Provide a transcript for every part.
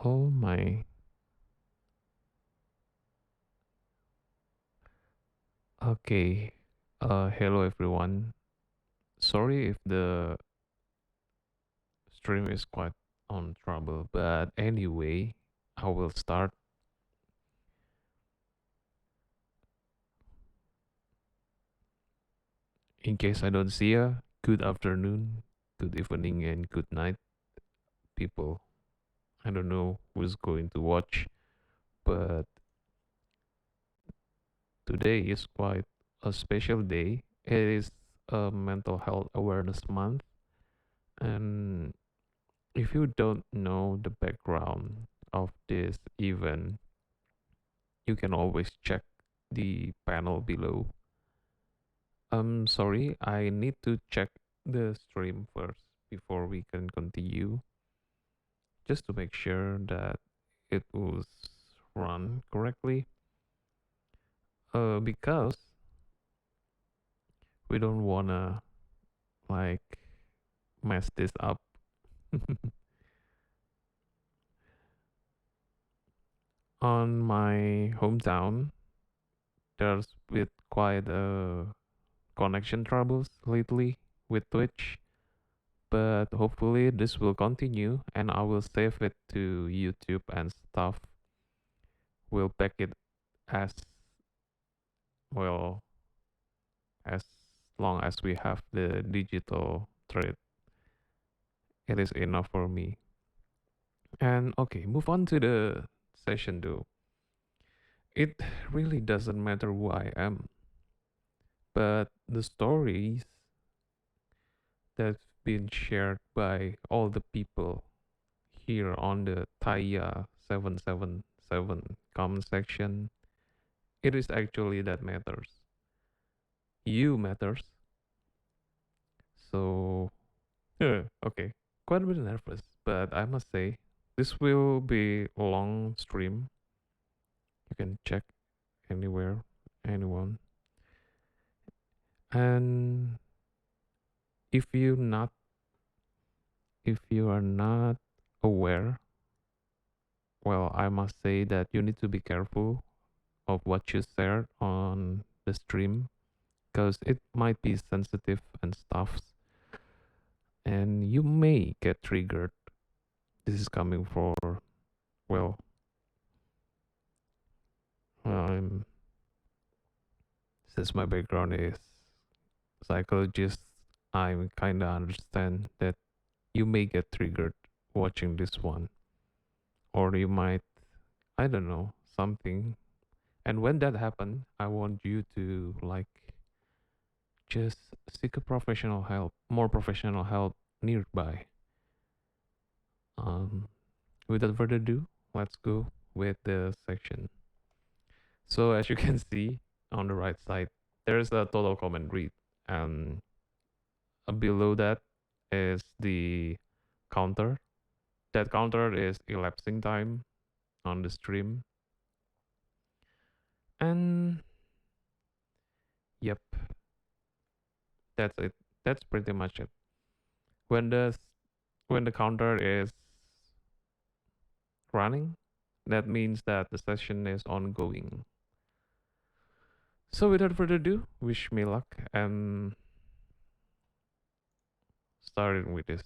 Oh my. Okay. Hello everyone. Sorry if the stream is quite on trouble, but anyway, I will start. In case I don't see ya, good afternoon, good evening, and good night, people. I don't know who's going to watch, but today is quite a special day. It is a mental health awareness month, and if you don't know the background of this event, you can always check the panel below. I'm sorry, I need to check the stream first before we can continue, just to make sure that it was run correctly. Because we don't wanna like mess this up. On my hometown, there's been quite connection troubles lately with Twitch, but hopefully this will continue and I will save it to YouTube and stuff. We'll back it as well as long as we have the digital thread. It is enough for me. And okay, move on to the session though. It really doesn't matter who I am, but the stories that's been shared by all the people here on the taia777 comment section, it is actually that matters. You matters. So, okay, quite a bit nervous, but I must say, this will be a long stream. You can check anywhere, anyone. And if you not, if you are not aware, well, I must say that you need to be careful of what you share on the stream because it might be sensitive and stuff, and you may get triggered. This is coming for, well, I'm since my background is psychologist, I kind of understand that you may get triggered watching this one, or you might, I don't know, something. And when that happens, I want you to like just seek a professional help, more professional help nearby. Um, Without further ado, let's go with the section. So as you can see on the right side, there's a total comment read, and below that is the counter. That counter is elapsing time on the stream. And yep, that's it. That's pretty much it. When the when the counter is running, that means that the session is ongoing. So without further ado, wish me luck and starting with this.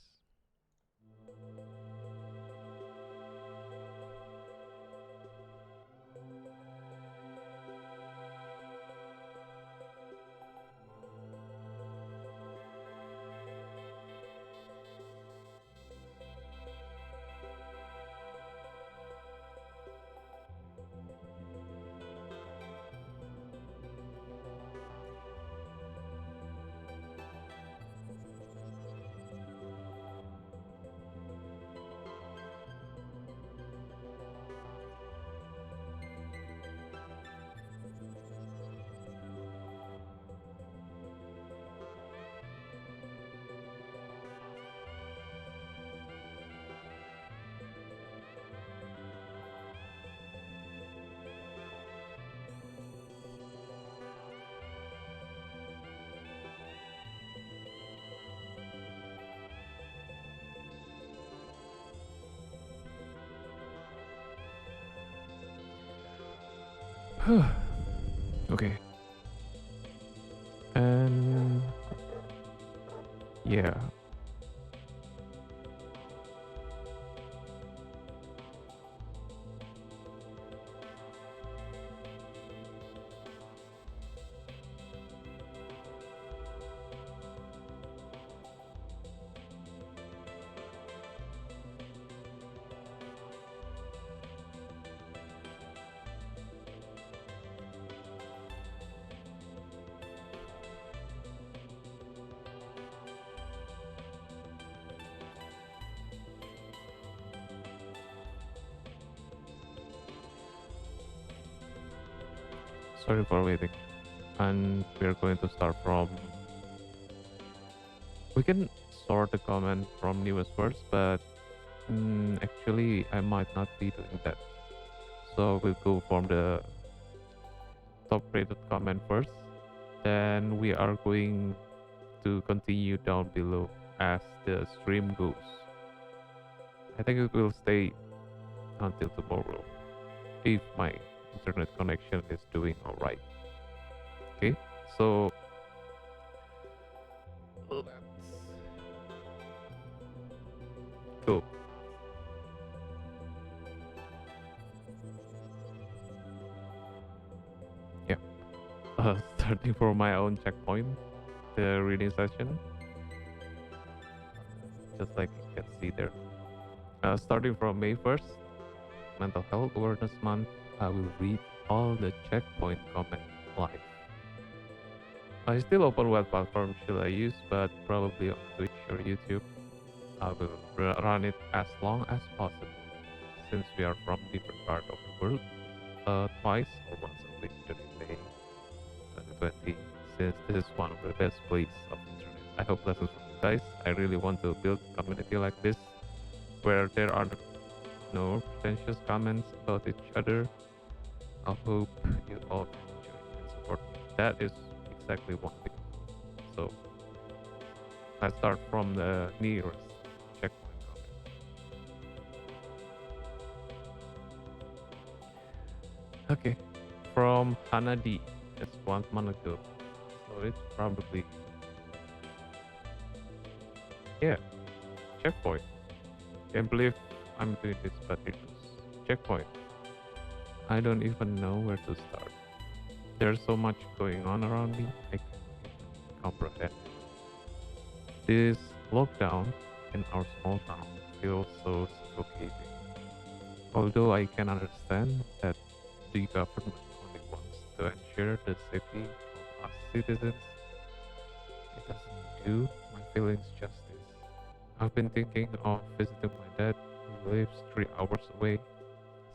Okay. And yeah, sorry for waiting. And we're going to start from. We can sort the comment from newest first, but actually, I might not be doing that. So we'll go from the top rated comment first. Then we are going to continue down below as the stream goes. I think it will stay until tomorrow if my internet connection is doing alright. Okay, so let's go. Yeah, starting from my own checkpoint, the reading session, just like you can see there. Starting from May 1st, Mental Health Awareness Month, I will read all the checkpoint comments live. I still open what platform should I use, but probably on Twitch or YouTube. I will run it as long as possible, since we are from different part of the world. Twice or once a week during May 2020, since this is one of the best places of internet. I hope lessons from you guys. I really want to build a community like this, where there are no pretentious comments about each other. I hope you all can enjoy and support me. That is exactly one thing. So let's start from the nearest checkpoint comment. Okay, from Hannah D. It's 1 month ago. So it's probably, yeah, checkpoint. Can't believe I'm doing this, but it is checkpoint. I don't even know where to start. There's so much going on around me, I can't even comprehend. This lockdown in our small town feels so suffocating. Although I can understand that the government only wants to ensure the safety of us citizens, it doesn't do my feelings justice. I've been thinking of visiting my dad, who lives 3 hours away,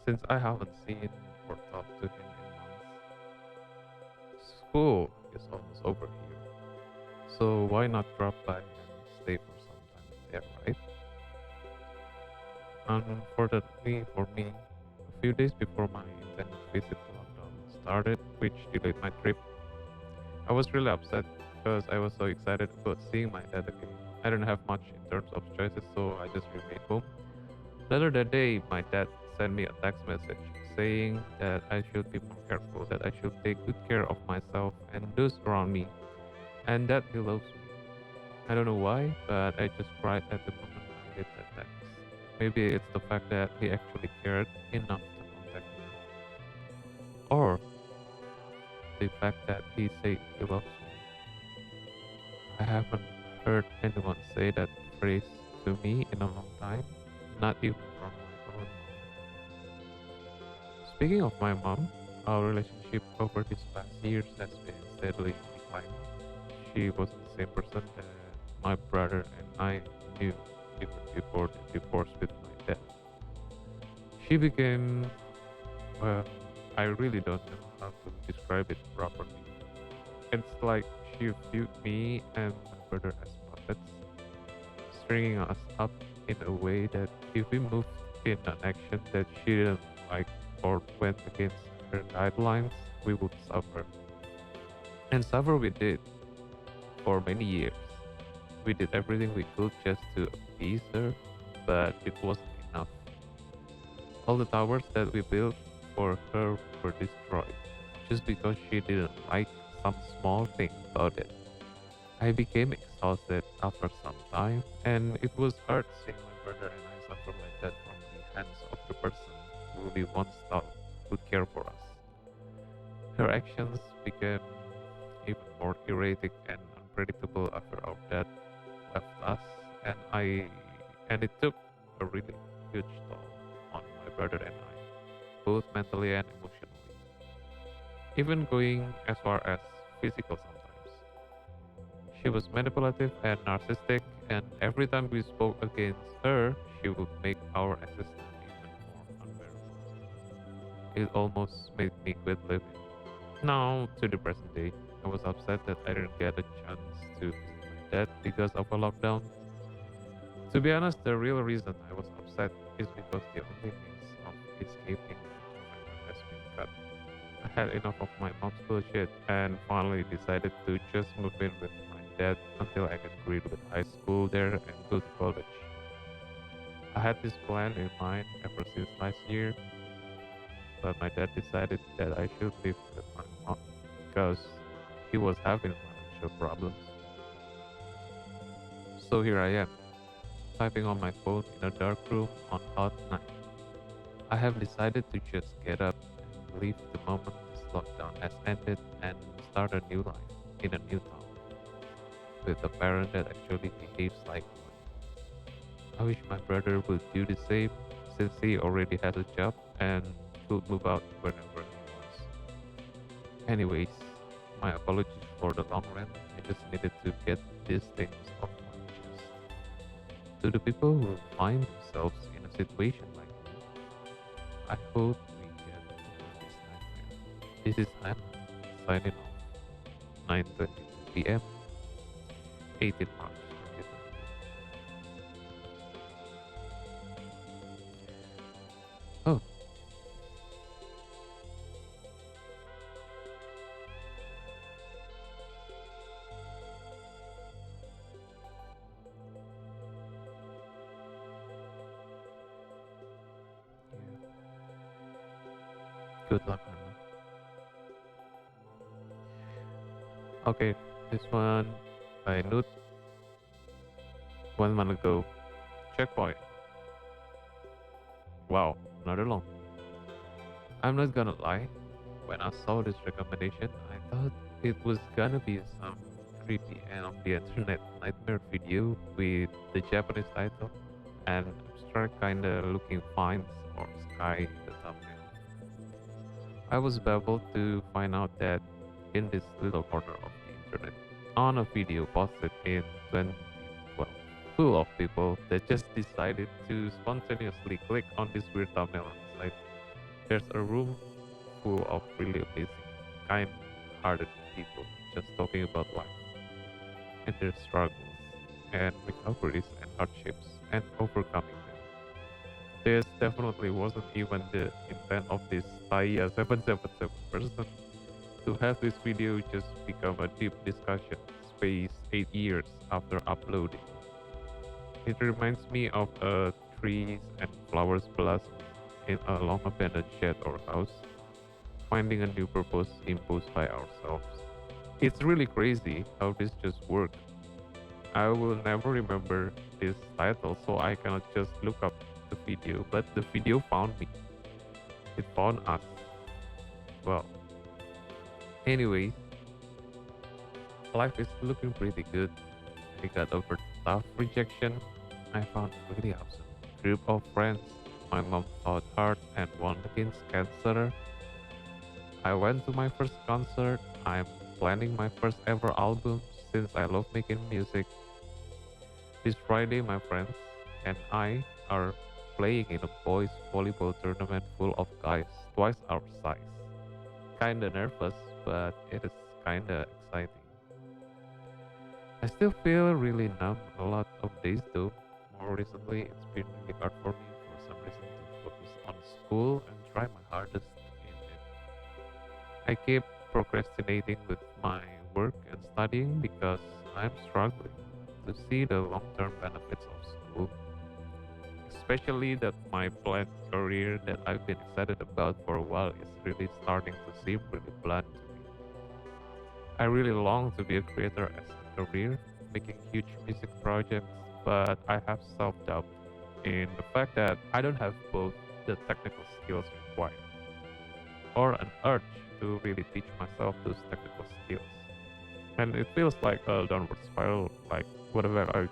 since I haven't seen or talked to him in months. School is almost over here, so why not drop by and stay for some time there, right? Unfortunately for me, a few days before my intended visit to London started, which delayed my trip, I was really upset because I was so excited about seeing my dad again. I don't have much in terms of choices, so I just remained home. Later that day, my dad sent me a text message saying that I should be more careful, that I should take good care of myself and those around me, and that he loves me. I don't know why, but I just cried at the moment I read that text. Maybe it's the fact that he actually cared enough to contact me, or the fact that he said he loves me. I haven't heard anyone say that phrase to me in a long time, not even from my own mom. Speaking of my mom, our relationship over these past years has been steadily declining. She was the same person that my brother and I knew even before the divorce with my dad. She became, well, I really don't know how to describe it properly. It's like she viewed me and my brother as puppets, stringing us up in a way that if we moved in an action that she didn't like or went against her guidelines, we would suffer. And suffer we did for many years. We did everything we could just to appease her, but it wasn't enough. All the towers that we built for her were destroyed. just because she didn't like some small thing about it. I became exhausted after some time, and it was hard seeing my brother and I suffer like that from the hands of the person who we once thought would care for us. Her actions became even more erratic and unpredictable after our dad left us, and it took a really huge toll on my brother and I, both mentally and emotionally, even going as far as physical sometimes. She was manipulative and narcissistic, and every time we spoke against her, she would make our existence even more unbearable. It almost made me quit living. Now, to the present day, I was upset that I didn't get a chance to visit my dad because of a lockdown. To be honest, the real reason I was upset is because the only means of escaping has been cut. I had enough of my mom's bullshit and finally decided to just move in with my dad until I could graduate high school there and go to college. I had this plan in mind ever since last year, but my dad decided that I should live with my mom because he was having financial problems. So here I am, typing on my phone in a dark room on hot night. I have decided to just get up and leave the moment this lockdown has ended and start a new life in a new town with a parent that actually behaves like one. I wish my brother would do the same since he already has a job and could move out whenever he wants. Anyways, my apologies for the long rant. I just needed to get these things off my chest. To the people who find themselves in a situation like me, I hope we get through this nightmare. This is Hannah signing off. 9:22 p.m. 18 March 2020. Oh, yeah. Good luck, Hannah. Okay, this one I note 1 month ago. Checkpoint. Wow, another long. I'm not gonna lie. When I saw this recommendation, I thought it was gonna be some creepy end of the internet nightmare video with the Japanese title and abstract kinda looking finds or sky in the thumbnail. I was baffled to find out that in this little corner of the internet, on a video posted in 2012, full of people that just decided to spontaneously click on this weird thumbnail on the site. There's a room full of really amazing, kind-hearted people just talking about life and their struggles and recoveries and hardships and overcoming them. This definitely wasn't even the intent of this taia777 person to have this video just become a deep discussion space 8 years after uploading. It reminds me of trees and flowers blossom in a long abandoned shed or house, finding a new purpose imposed by ourselves. It's really crazy how this just worked. I will never remember this title, so I cannot just look up the video, but the video found me. It found us. Well, anyways, life is looking pretty good. I got over tough rejection. I found a really awesome group of friends. My mom fought hard and won against cancer. I went to my first concert. I'm planning my first ever album since I love making music. This Friday, my friends and I are playing in a boys' volleyball tournament full of guys twice our size. Kinda nervous, but it is kinda exciting. I still feel really numb a lot of days though. More recently, it's been really hard for me for some reason to focus on school and try my hardest in it. I keep procrastinating with my work and studying because I'm struggling to see the long term benefits of school, especially that my planned career that I've been excited about for a while is really starting to seem really blunt to me. I really long to be a creator as a career, making huge music projects, but I have self doubt in the fact that I don't have both the technical skills required or an urge to really teach myself those technical skills. And it feels like a downward spiral, like whatever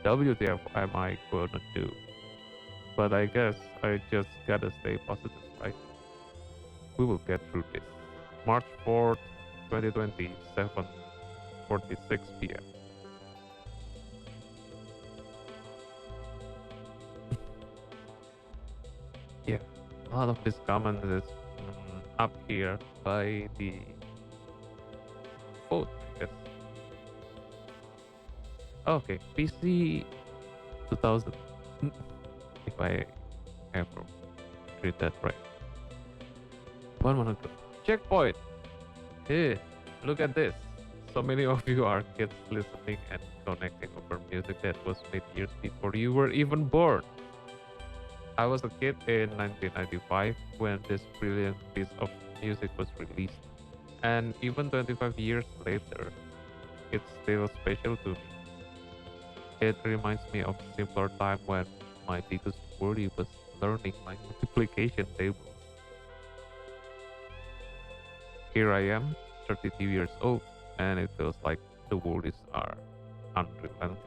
WTF am I gonna do? But I guess I just gotta stay positive, right? We will get through this. March 4th, 2020, 7:46 p.m. Yeah, a lot of this comment is up here by the vote, I guess. Okay, PC 2000, if I ever read that right. 1 minute ago. Checkpoint! Hey, look at this. So many of you are kids listening and connecting over music that was made years before you were even born. I was a kid in 1995 when this brilliant piece of music was released. And even 25 years later, it's still special to me. It reminds me of a simpler time when my biggest worry was learning my multiplication table. Here I am, 32 years old, and it feels like the worries are unrelenting.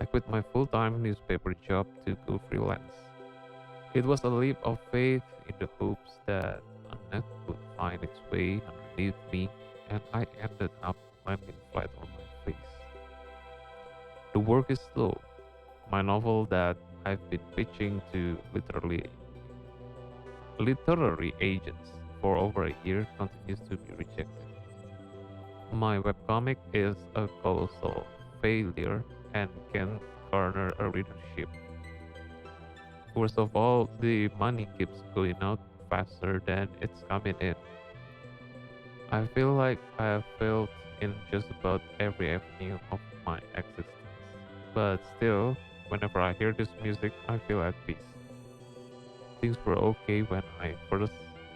I quit my full-time newspaper job to go freelance. It was a leap of faith in the hopes that a net would find its way underneath me, and I ended up landing flat on my face. The work is slow. My novel that I've been pitching to literary agents for over a year continues to be rejected. My webcomic is a colossal failure and can garner a readership. Worst of all, the money keeps going out faster than it's coming in. I feel like I have failed in just about every avenue of my existence. But still, whenever I hear this music, I feel at peace. Things were okay when I first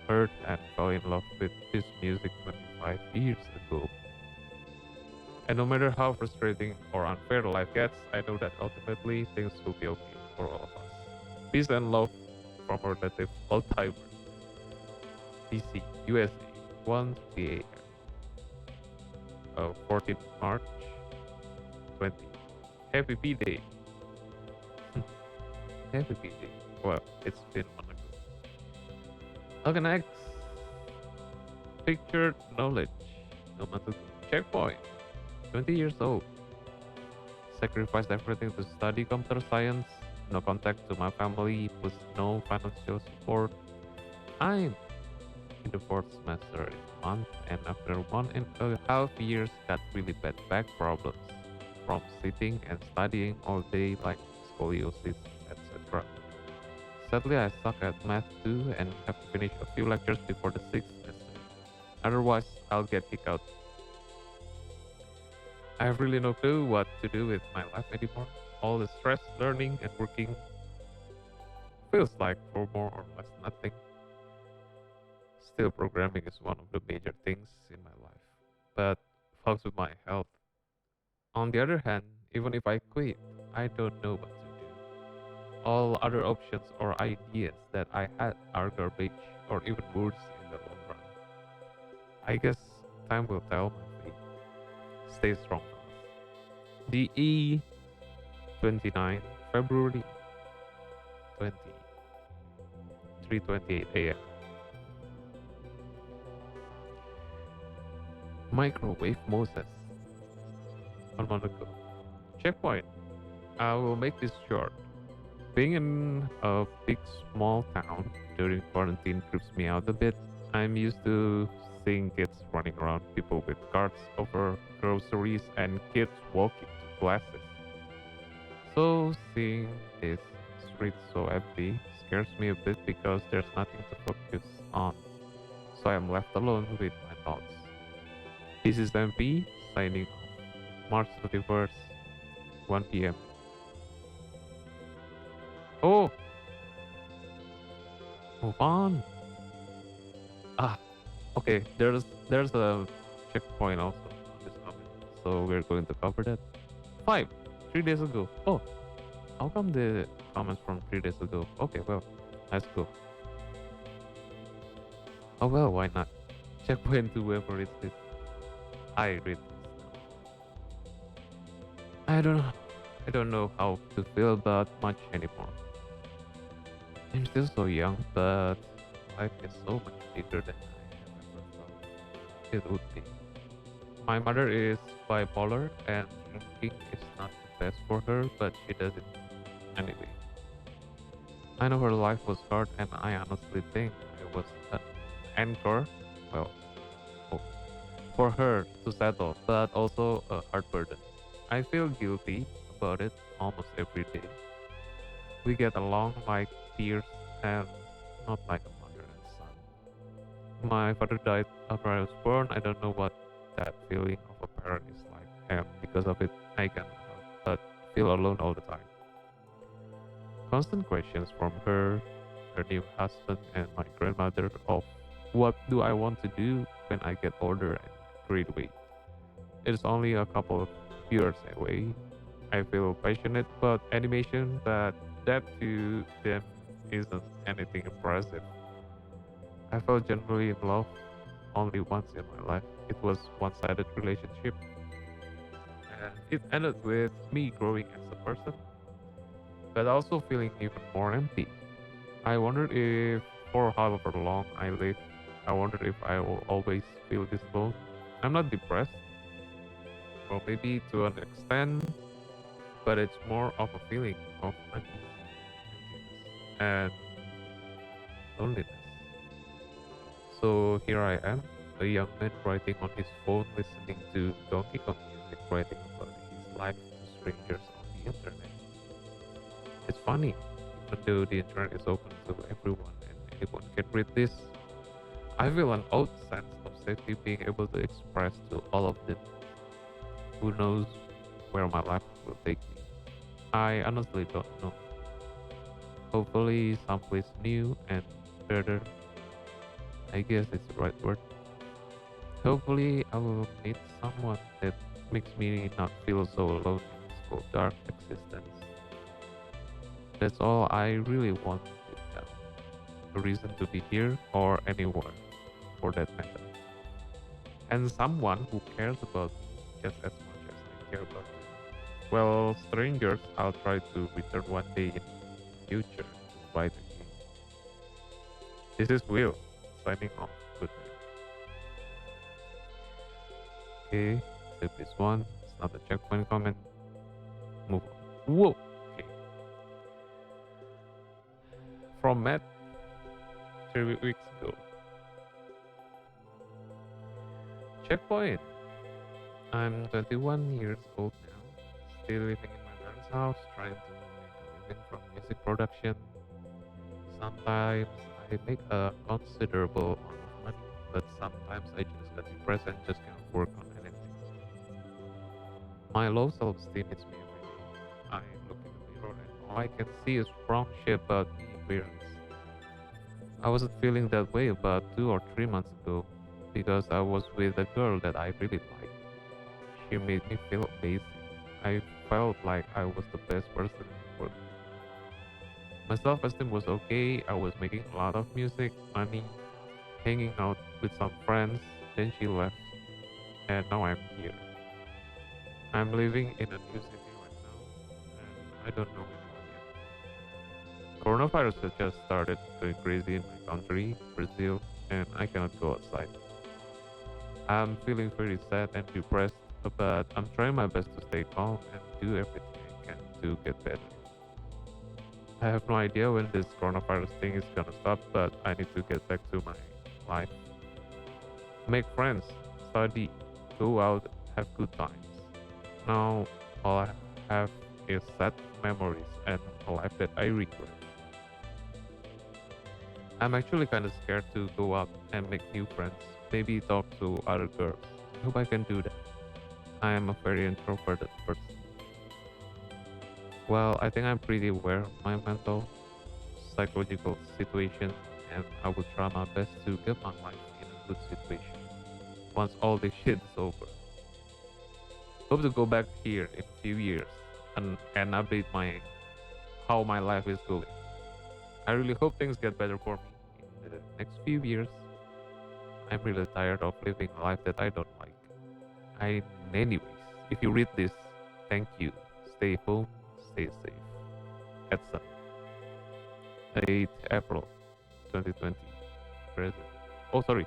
heard and fell in love with this music 25 years ago. And no matter how frustrating or unfair life gets, I know that ultimately things will be okay for all of us. Peace and love from our relative old timer, DC, USA, 1 a.m. 14th March 20. Happy B-Day. Happy B-Day. Well, it's been one ago. Falcon X, pictured knowledge. No matter checkpoint. 20 years old. Sacrificed everything to study computer science. No contact to my family, plus no financial support. I'm in the fourth semester in a month, and after 1.5 years, got really bad back problems from sitting and studying all day, like scoliosis, etc. Sadly, I suck at math too, and have to finish a few lectures before the sixth semester. Otherwise, I'll get kicked out. I have really no clue what to do with my life anymore. All the stress, learning, and working feels like for more or less nothing. Still, programming is one of the major things in my life, but fucks with my health. On the other hand, even if I quit, I don't know what to do. All other options or ideas that I had are garbage or even worse in the long run. I guess time will tell my fate. Stay strong. DE 29 February 20 3:28 a.m. Microwave Moses. 1 month ago. Checkpoint. I will make this short. Being in a big small town during quarantine creeps me out a bit. I'm used to seeing kids running around, people with carts over groceries, and kids walking to classes. So seeing this street so empty scares me a bit because there's nothing to focus on. So I'm left alone with my thoughts. This is MP signing off. March 31st, 1 p.m. Oh, move on. Ah, okay. There's a checkpoint also on this comment, so we're going to cover that. 3 days ago. Oh, how come the comments from 3 days ago? Okay, well, let's go. Oh well, why not? Checkpoint to whoever is this. I read this. I don't know. I don't know how to feel about much anymore. I'm still so young, but life is so much bigger than I ever thought it would be. My mother is bipolar, and drinking is not the best for her, but she does it anyway. I know her life was hard, and I honestly think I was an anchor, well, oh, for her to settle, but also a hard burden. I feel guilty about it almost every day. We get along like peers and not like a mother and son. My father died after I was born. I don't know what that feeling of a parent is like, and because of it, I can help but feel alone all the time. Constant questions from her new husband, and my grandmother of what do I want to do when I get older and graduate. It is only a couple of years away. I feel passionate about animation, but that to them isn't anything impressive. I felt genuinely in love only once in my life. It was one-sided relationship, and it ended with me growing as a person, but also feeling even more empty. I wondered if, for however long I live, I wondered if I will always feel this alone. I'm not depressed, or maybe to an extent, but it's more of a feeling of emptiness and loneliness. So here I am, a young man writing on his phone, listening to Donkey Kong music, writing about his life to strangers on the internet. It's funny, even though the internet is open to everyone and anyone can read this, I feel an odd sense of safety being able to express to all of them. Who knows where my life will take me? I honestly don't know. Hopefully, someplace new and better. I guess it's the right word. Hopefully, I will meet someone that makes me not feel so alone in this cold, dark existence. That's all I really want deep down. A reason to be here or anywhere, for that matter. And someone who cares about me just as much as I care about them. Well, strangers, I'll try to return one day in the future to write again. This is Will, signing off. Good night. Okay, save this one. It's not a checkpoint comment. Move on. Whoa! Okay. From Matt, 3 weeks ago. Checkpoint. I'm 21 years old now, still living in my parents' house, trying to make a living from music production. Sometimes I make a considerable amount of money, but sometimes I just get depressed and just can't work on anything. My low self-esteem hits me every day. I look in the mirror and all I can see is wrong shit about me appearance. I wasn't feeling that way about 2 or 3 months ago because I was with a girl that I really liked. She made me feel amazing. I felt like I was the best person in the world. My self-esteem was okay. I was making a lot of music, money, hanging out with some friends. Then she left, and now I'm here. I'm living in a new city right now, and I don't know anyone yet. Coronavirus has just started going crazy in my country, Brazil, and I cannot go outside. I'm feeling very sad and depressed, but I'm trying my best to stay calm and do everything I can to get better. I have no idea when this coronavirus thing is gonna stop, but I need to get back to my life. Make friends, study, go out, have good times. Now, all I have is sad memories and a life that I regret. I'm actually kind of scared to go out and make new friends, maybe talk to other girls. I hope I can do that. I am a very introverted person. Well, I think I'm pretty aware of my mental, psychological situation, and I will try my best to get my life in a good situation once all this shit is over. Hope to go back here in a few years and update my how my life is going. I really hope things get better for me in the next few years. I'm really tired of living a life that I don't like. Anyways, if you read this, thank you. Stay home, stay safe. Edson, 8 April 2020. Present. Oh, sorry,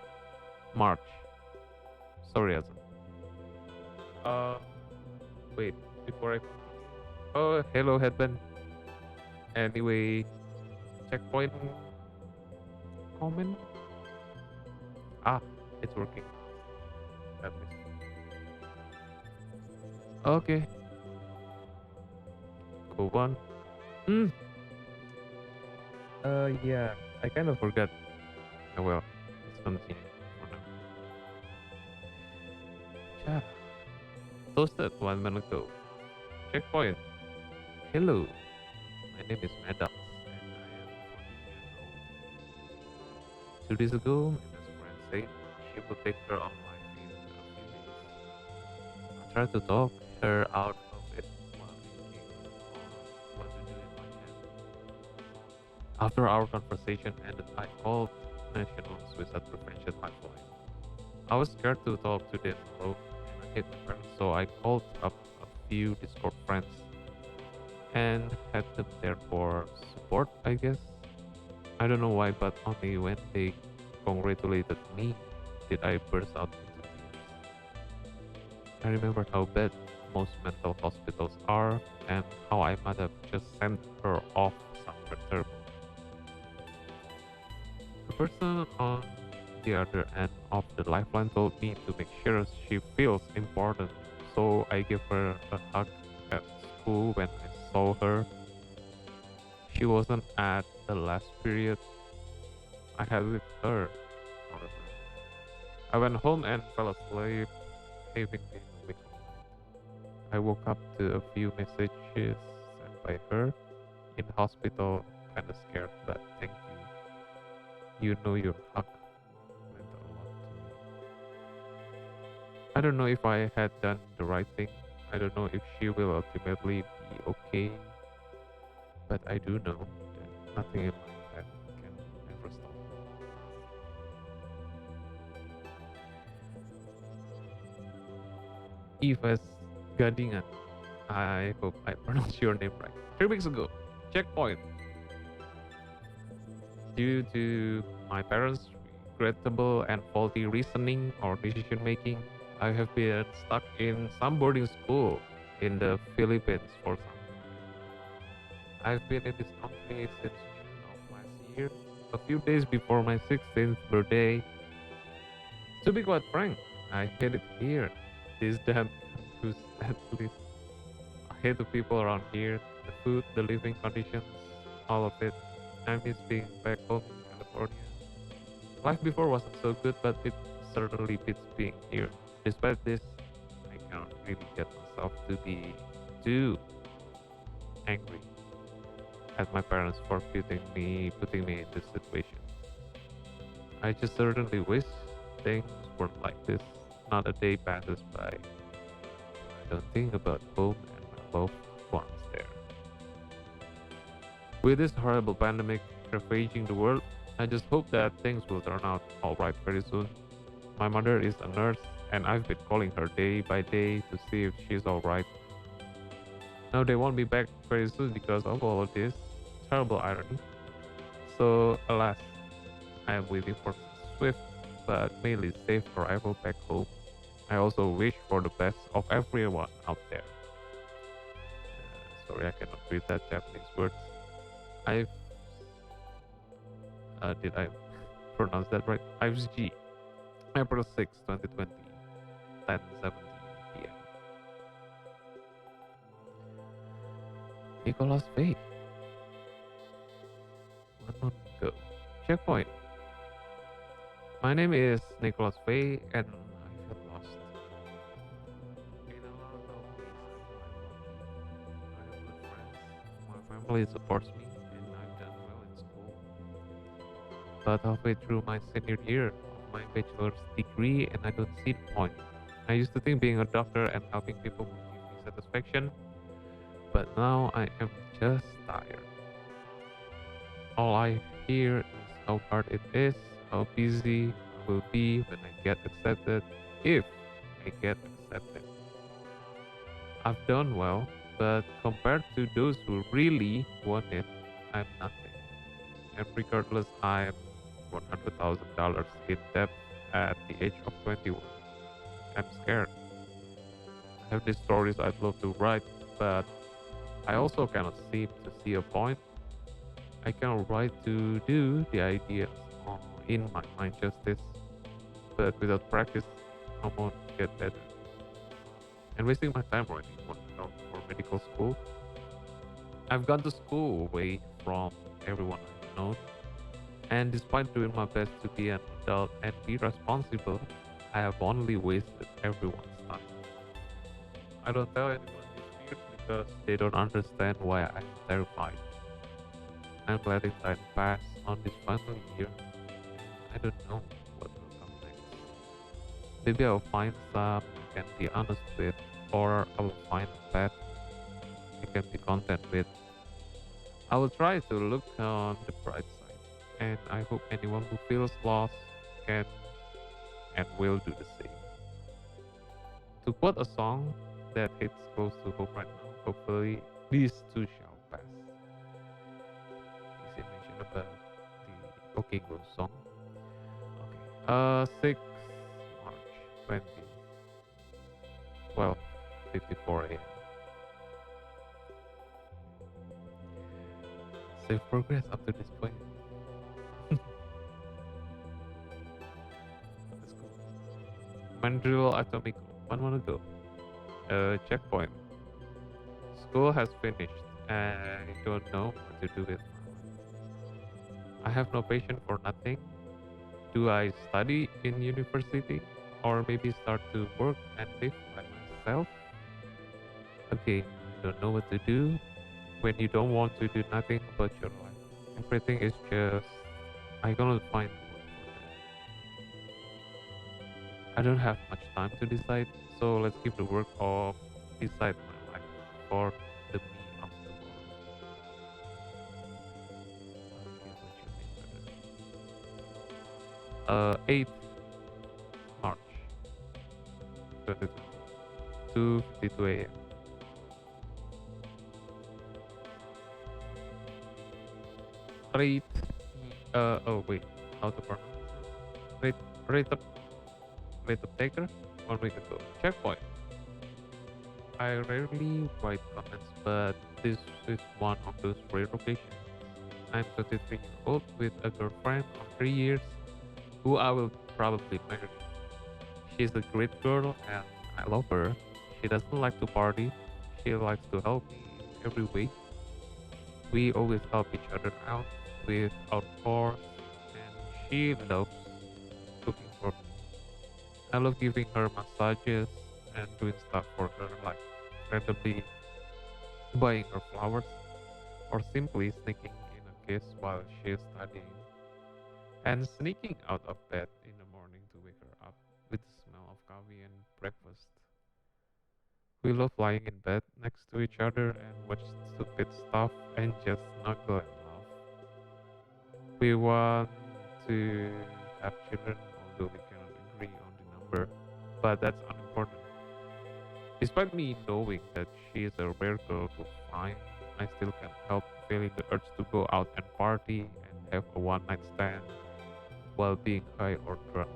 March. Sorry, Edson. Uh, wait, before I. Oh, hello, headband. Anyway, checkpoint comment. Ah, it's working. At least. Okay, go on. Hmm. Yeah, I kind of forgot. Oh, well, let's continue for now. Toasted 1 minute ago. Checkpoint. Hello, my name is Maddox, and I am 14 years old. 2 days ago, my best friend said she would take her on my in a few days. I tried to talk her out of it while thinking on what to do in my head. After our conversation ended, I called National Suicide Prevention Lifeline. I was scared to talk to them alone, and I hate my parents, so I called up a few Discord friends and had them there for support, I guess. I don't know why, but only when they congratulated me did I burst out into tears. I remembered how bad most mental hospitals are and how I might have just sent her off somewhere terrible. The person on the other end of the lifeline told me to make sure she feels important, so I gave her a hug at school when I saw her. She wasn't at the last period I had with her, however. I went home and fell asleep, having been awake all night. I woke up to a few messages sent by her in the hospital, kinda scared, but thank you. You know your hug meant a lot to me. I don't know if I had done the right thing. I don't know if she will ultimately be okay, but I do know that nothing in my head can ever stop me. Yves Gadingan. I hope I pronounced your name right. 3 weeks ago, checkpoint. Due to my parents' regrettable and faulty reasoning or decision making, I have been stuck in some boarding school in the Philippines for some time. I've been in this country since June of last year, a few days before my 16th birthday. To be quite frank, I hate it here. This damn campus, at least. I hate the people around here, the food, the living conditions, all of it. I miss being back home in California. Life before wasn't so good, but it certainly beats being here. Despite this, I cannot really get myself to be too angry at my parents for putting me in this situation. I just certainly wish things weren't like this. Not a day passes by. I don't think about home and my loved ones there. With this horrible pandemic ravaging the world, I just hope that things will turn out alright very soon. My mother is a nurse, and I've been calling her day by day to see if she's alright. Now they won't be back very soon because of all of this. Terrible irony. So, alas, I am waiting for swift but mainly safe arrival back home. I also wish for the best of everyone out there. Sorry, I cannot read that Japanese words. I've did I pronounce that right? 5G, April 6, 2020, 10:70 p.m. Nicholas Faye, 1 month ago. Checkpoint. My name is Nicholas Faye, and I feel lost. In a lot of ways, I feel I'm lucky. I have good friends, family supports me and I've done well in school. But halfway through my senior year of my bachelor's degree, and I don't see the point. I used to think being a doctor and helping people would give me satisfaction, but now I am just tired. All I hear is how hard it is, how busy I will be when I get accepted, if I get accepted. I've done well, but compared to those who really want it, I'm nothing. And regardless, I'm $100,000 in debt at the age of 21. I'm scared. I have these stories I'd love to write, but I also cannot seem to see a point. I cannot write to do the ideas in my mind justice, but without practice, I won't get better. And wasting my time writing for health or medical school. I've gone to school away from everyone I've known, and despite doing my best to be an adult and be responsible, I have only wasted everyone's time. I don't tell anyone these fears because they don't understand why I'm terrified. I'm letting time pass on this final year. I don't know what will come next. Maybe I'll find some I can be honest with, or I will find a path I can be content with. I will try to look on the bright side, and I hope anyone who feels lost can and will do the same. To quote a song that hits close to home right now, hopefully these too shall pass. Is it mentioned about the OK Go song? Okay. 6 March 20, 12:54 a.m. Save progress up to this point. Let's go. Mandrill Atomic 1 ago. Checkpoint. School has finished. I don't know what to do with my life. I have no patience for nothing. Do I study in university? Or maybe start to work and live by myself? Okay, you don't know what to do when you don't want to do nothing about your life. Everything is just, I'm gonna find one for that. I don't have much time to decide, so let's give the work of decide my life for the me of tomorrow. I get what you mean, brother. 8th March 2020, 2:52 a.m. Rate, oh wait, how to pronounce it? Rate of taker 1 week ago. Checkpoint. I rarely write comments, but this is one of those rare occasions. I'm 23 years old with a girlfriend of 3 years who I will probably marry. She's a great girl and I love her. She doesn't like to party. She likes to help me in every way. We always help each other out with our chores and she loves cooking for me. I love giving her massages and doing stuff for her like randomly buying her flowers or simply sneaking in a kiss while she is studying and sneaking out of bed in the morning to wake her up with the smell of coffee and breakfast. We love lying in bed next to each other and watch stupid stuff and just snuggle and laugh. We want to have children, although we cannot agree on the number, but that's unimportant. Despite me knowing that she is a rare girl to find, I still can't help feeling the urge to go out and party and have a one night stand while being high or drunk.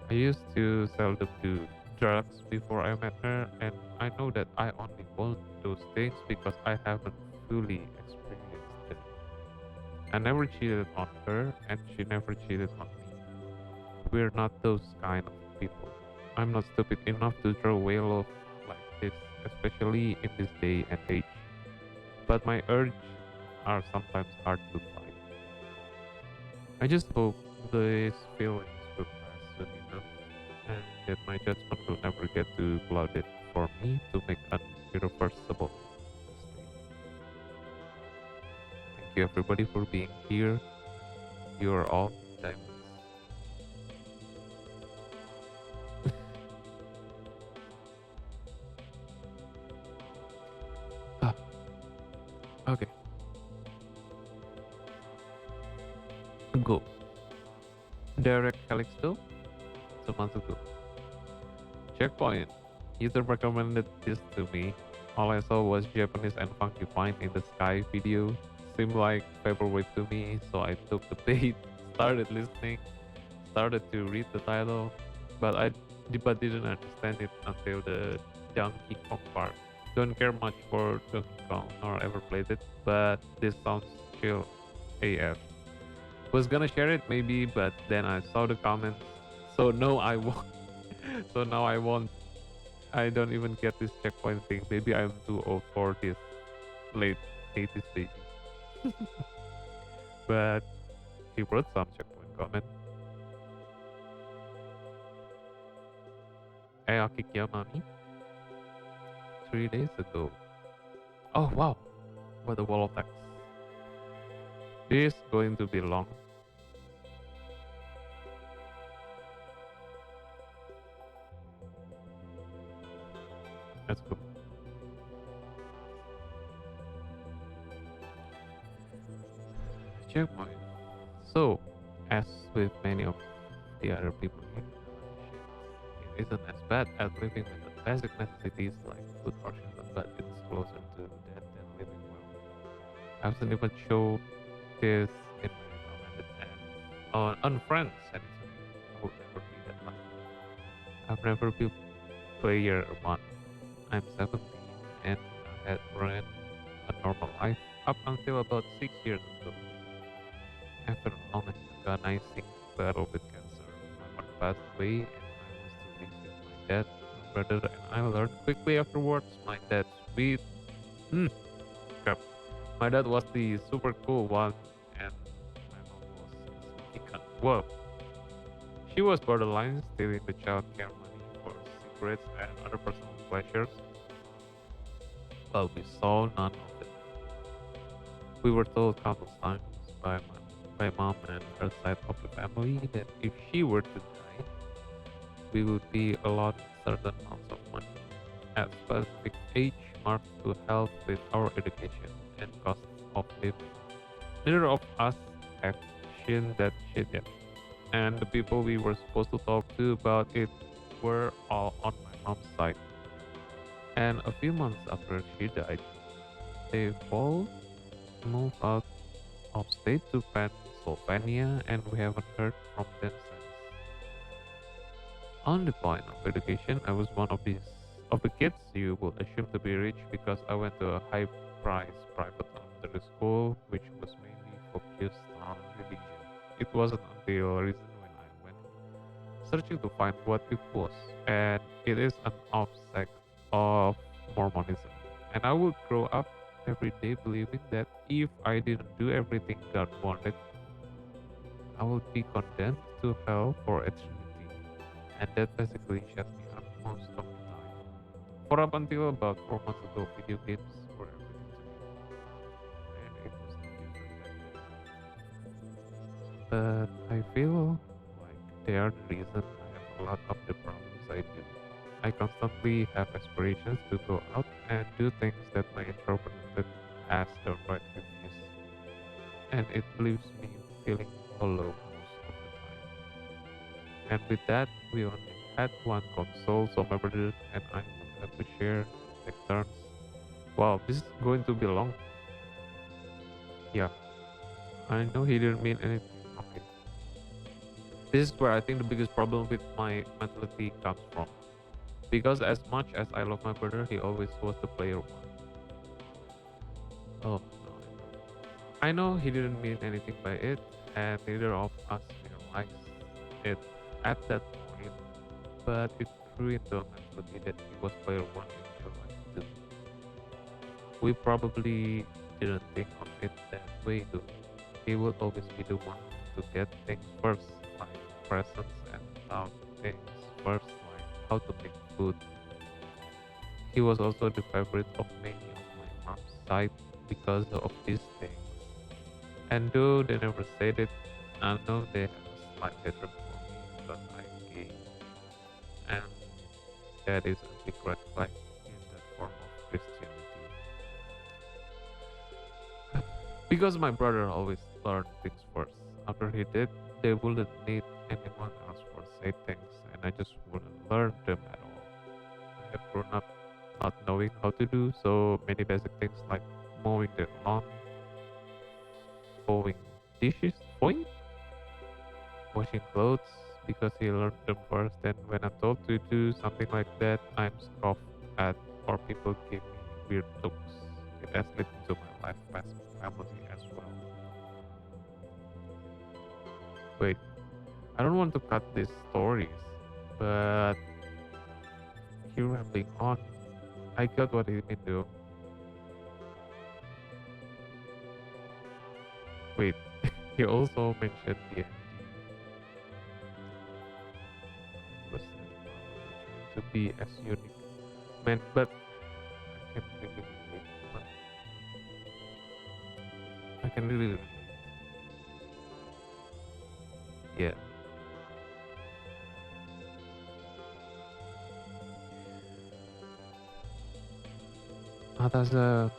I used to seldom do drugs before I met her, and I know that I only want those things because I haven't fully experienced them. I never cheated on her, and she never cheated on me. We're not those kind of people. I'm not stupid enough to throw away love like this, especially in this day and age. But my urge are sometimes hard to fight. I just hope these feelings will pass soon enough and that my judgment will never get too clouded for me to make an irreversible mistake. you everybody for being here. You're all diamonds. Ah, okay, go. Direct Calixto, 2 months ago. Checkpoint. User recommended this to me. All I saw was Japanese and funky pine in the sky video. Seemed like favorite to me, so I took the bait, started listening, started to read the title, but but didn't understand it until the Donkey Kong part. Don't care much for Donkey Kong nor ever played it, but this sounds chill AF. Was gonna share it maybe, but then I saw the comments, so no, I won't. So now I won't. I don't even get this checkpoint thing. Maybe I'm too old for this late 80s baby. But he wrote some checkpoint comment. Aoki Kiyamami 3 days ago. Oh wow, what a wall of text. This is going to be long. Let's go. Checkpoint. So, as with many of the other people here, it isn't as bad as living with the basic necessities like food or shelter, but it's closer to that than living well. I haven't even show this in my recommended on friends, and I would never be that lucky. I've never been player one. I'm 17 and I had ran a normal life up until about 6 years ago. After a long and agonizing battle with cancer, my mother passed away and I was to live with my dad, my brother, and I learned quickly afterwards my dad's sweet. Hmm, crap. My dad was the super cool one and my mom was a sneaky cunt. Whoa. She was borderline stealing the child care money for cigarettes and other personal pleasures, but we saw none of it. We were told countless times by mom and her side of the family that if she were to die, we would be allowed certain amounts of money at specific age marked to help with our education and costs of living. Neither of us have seen that shit yet, and the people we were supposed to talk to about it were all on my mom's side. And a few months after she died, they both moved out of state to Pennsylvania, and we haven't heard from them since. On the point of education, I was one of the kids you would assume to be rich because I went to a high-priced private elementary school, which was mainly focused on religion. It wasn't until recently when I went searching to find what it was, and it is an offsect of Mormonism. And I would grow up every day believing that if I didn't do everything God wanted, I would be condemned to hell for eternity. And that basically shut me up most of the time. For up until about 4 months ago, video games were everything to me. And it was no different back then. But I feel like they are the reason I have a lot of the problems I do. I constantly have aspirations to go out and do things that my introverted ass don't quite refuse, and it leaves me feeling hollow most of the time. And with that, we only had one console, so my brother and I would have to share, take turns. Wow, this is going to be long. Yeah, I know he didn't mean anything. Okay. This is where I think the biggest problem with my mentality comes from. Because as much as I love my brother, he always was the player one. Oh, no. I know he didn't mean anything by it, and neither of us realized it at that point, but it grew into a mentality that he was player one in real life too. We probably didn't think of it that way though. He would always be the one to get things first, like presents, and thought things first, like how to make food. He was also the favorite of many of my mom's side because of these things. And though they never said it, I know they have a slight hatred for me because I gay, and that is a big red flag in that form of Christianity. Because my brother always learned things first. After he did, they wouldn't need anyone else for say things, and I just wouldn't learn them at all. I have grown up not knowing how to do so many basic things like mowing the lawn, folding dishes, folding, washing clothes, because he learned them first. And when I'm told to do something like that, I'm scoffed at, or people give me weird looks. It has led into my life past family as well. Wait, I don't want to cut these stories, but you're rambling on. I got what you mean though. Wait, he also mentioned the ending was trying to be as unique. Man, but I can really relate. But I can really relate. Yeah. Ataza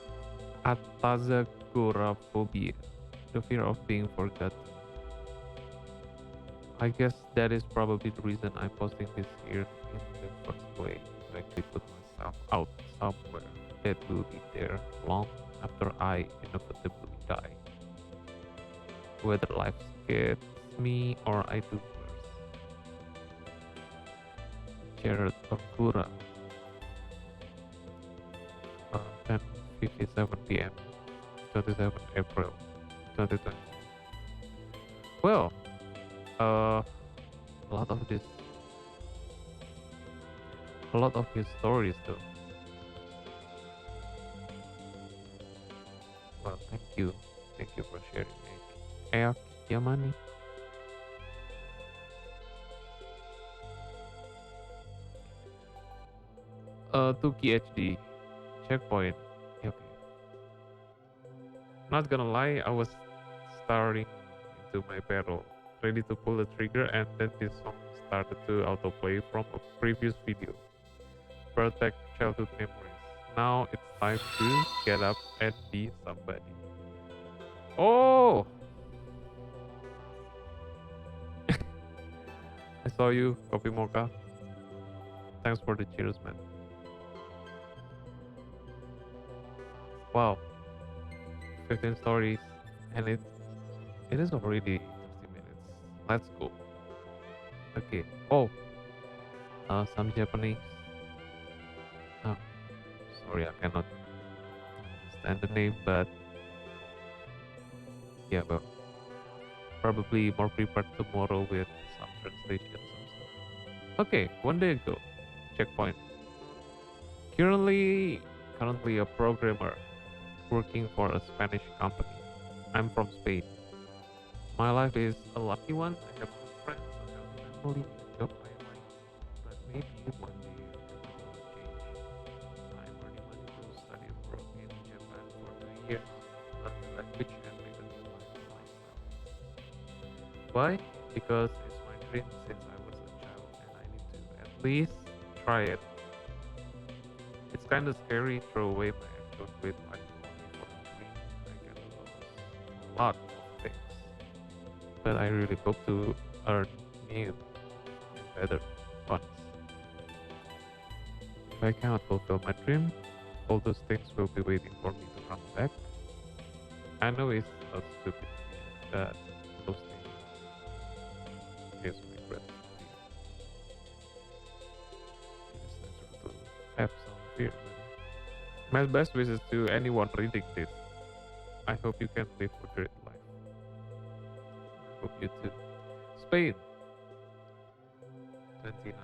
Atazagoraphobia, the fear of being forgotten. I guess that is probably the reason I'm posting this here in the first place. To actually put myself out somewhere that will be there long after I inevitably die. Whether life scares me or I do worse. Jared Okura, 10:57 p.m. 27 April 2020. Well, a lot of this, a lot of his stories though. Well, thank you for sharing. Ayak Yamani. Tuki HD checkpoint. Yeah, okay. Not gonna lie, I was staring into my barrel, ready to pull the trigger, and then this song started to autoplay from a previous video. Brought back childhood memories. Now it's time to get up and be somebody. Oh, I saw you, Kopi Mocha. Thanks for the cheers, man. Wow, 15 stories, and it is already 30 minutes. Let's go. Okay. Oh, some Japanese. Oh, sorry, I cannot understand the name, but yeah, well, probably more prepared tomorrow with some translation, some stuff. Okay, one day ago, checkpoint. Currently, currently a programmer working for a Spanish company. I'm from Spain. My life is a lucky one. I have good friends, I have family, a job I like, but maybe one day everything will change. I'm earning money to study abroad in Japan for 2 years, learn the language and live a new lifestyle. Why? Because it's my dream since I was a child and I need to at least try it. It's kinda scary, throw away my actual great life only for a dream. I can lose a lot of things. But I really hope to earn new and better ones. If I cannot fulfill my dream, all those things will be waiting for me to come back. I know it's a stupid fear, but those things gives me greatest fear. It is natural to have some fear. My best wishes to anyone reading this. I hope you can live a great life. I hope you too. Spain, 29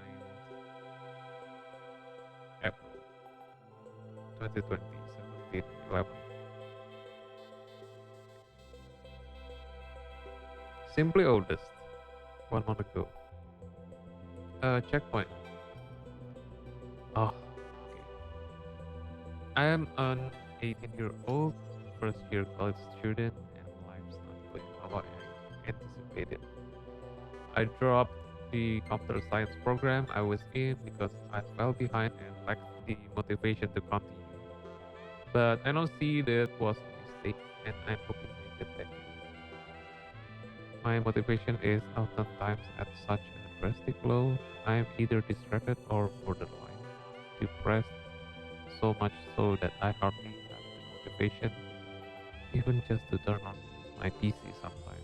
April 2020, 17:11. Simply oldest, 1 month ago. Checkpoint. Oh, okay. I am an 18-year-old first year college student and life's not anticipated. I dropped the computer science program I was in because I fell behind and lacked the motivation to continue. But I now see that was a mistake and I'm hoping I get back in. My motivation is oftentimes at such a drastic low, I am either distracted or borderline depressed, so much so that I hardly have the motivation even just to turn on my PC sometimes.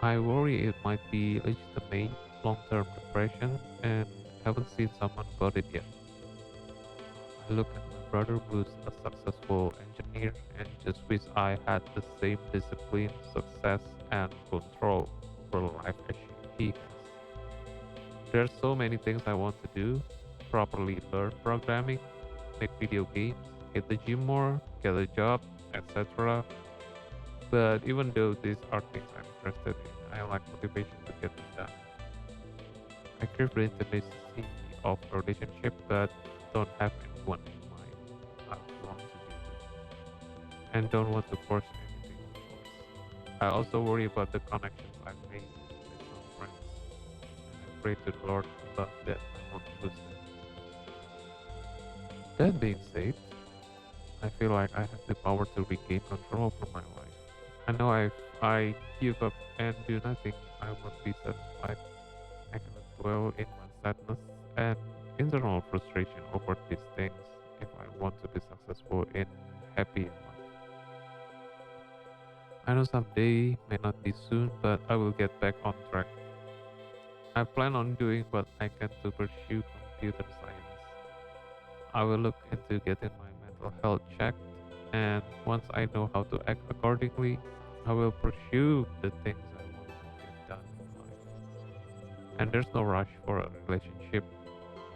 I worry it might be legitimate long-term depression and haven't seen someone about it yet. I look at my brother who's a successful engineer and just wish I had the same discipline, success, and control over life as he has. There's so many things I want to do, properly learn programming, make video games, hit the gym more, get a job, etc. But even though these are things I'm interested in, I lack motivation to get them done. I crave the intimacy of a relationship but don't have anyone in mind I want to be with and don't want to force anything on choice. I also worry about the connections I've made with some friends and I pray to the Lord above that I won't lose them. That being said, I feel like I have the power to regain control over my life. I know if I give up and do nothing, I won't be satisfied. I cannot dwell in my sadness and internal frustration over these things if I want to be successful and happy in life. I know someday may not be soon, but I will get back on track. I plan on doing what I can to pursue computer science. I will look into getting my mental health checked, and once I know how to act accordingly, I will pursue the things I want to get done in life. And there's no rush for a relationship.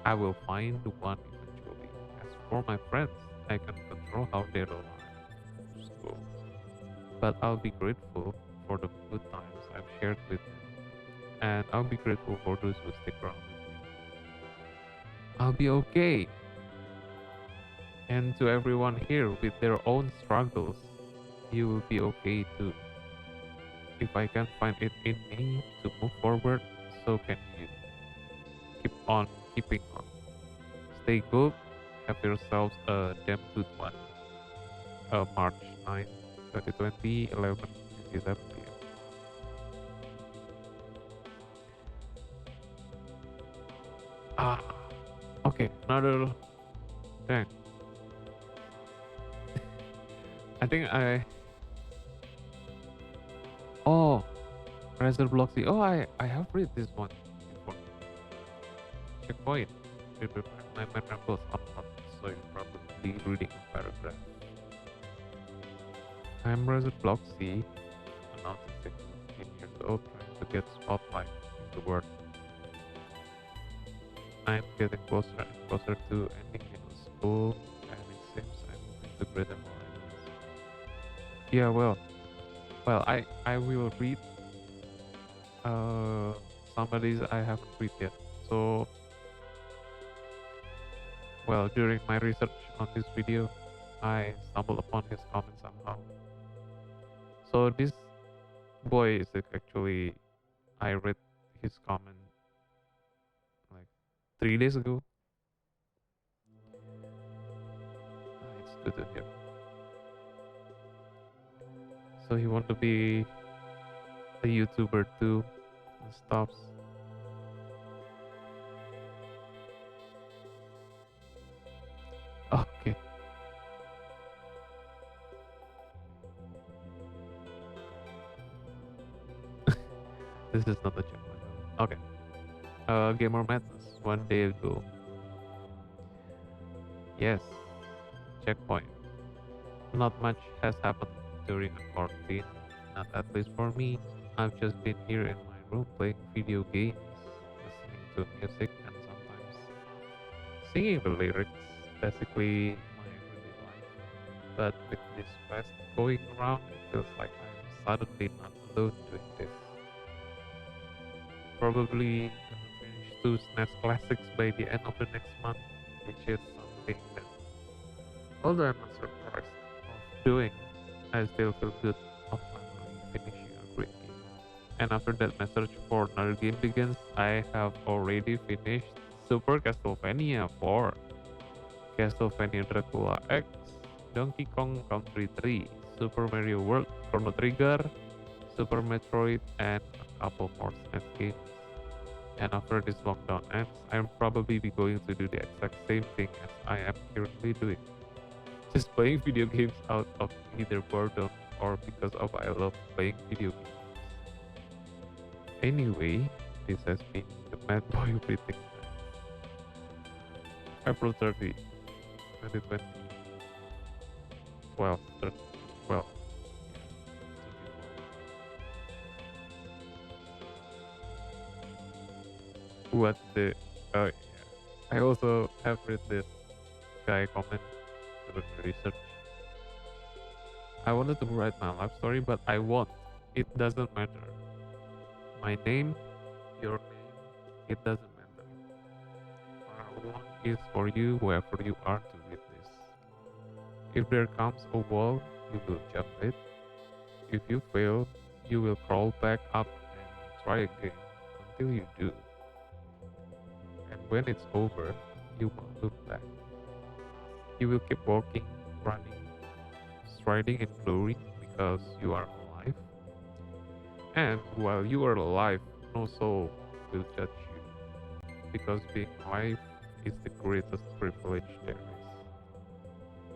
I will find one eventually. As for my friends, I can control how their lives go. But I'll be grateful for the good times I've shared with them. And I'll be grateful for those who stick around with me. I'll be okay. And to everyone here with their own struggles, you will be okay too. If I can find it in me to move forward, so can you. Keep on keeping on. Stay good. Have yourselves a damn good one. March 9, 2020, 11:57 p.m. Ah, okay, another thing. I think I. Oh, Razor Bloxy. Oh, I have read this one before. Checkpoint. It prepared my memorable upload, so you're probably reading a paragraph. I'm Razor Bloxy, an autistic 15 years old trying to get spotlight in the world. I'm getting closer and closer to ending middle school, and it seems I'm moving to greater horizons. Yeah, I will read uh some of these I haven't read yet. So during my research on this video, I stumbled upon his comment somehow. So this boy is actually I read his comment like 3 days ago. It's good to hear. So he want to be a YouTuber too and stuff. Okay. This is not a checkpoint. Okay. Gamer Madness 1 day ago. Yes. Checkpoint. Not much has happened during the quarantine. Not at least for me. I've just been here in my room playing video games, listening to music, and sometimes singing the lyrics. Basically, my everyday life. But with this quest going around, it feels like I'm suddenly not alone doing this. Probably gonna finish 2 SNES classics by the end of the next month, which is something that, although I'm not surprised of doing, I still feel good of finally finishing a And after that, my search for another game begins. I have already finished Super Castlevania 4, Castlevania Dracula X, Donkey Kong Country 3, Super Mario World, Chrono Trigger, Super Metroid, and a couple more SNES games. And after this lockdown ends, I'm probably be going to do the exact same thing as I am currently doing. Just playing video games out of either boredom or because of I love playing video games. Anyway, this has been the Mad Boy Breathing April 30, 2020, 12, 12. What the? Oh, yeah. I also have read this guy comment doing research. I wanted to write my life story, but I won't. It doesn't matter. My name, your name, it doesn't matter. What I want is for you, wherever you are, to read this. If there comes a wall, you will jump it. If you fail, you will crawl back up and try again until you do. And when it's over, you won't look back. You will keep walking, running, striding in glory because you are alive. And while you are alive, no soul will judge you because being alive is the greatest privilege there is.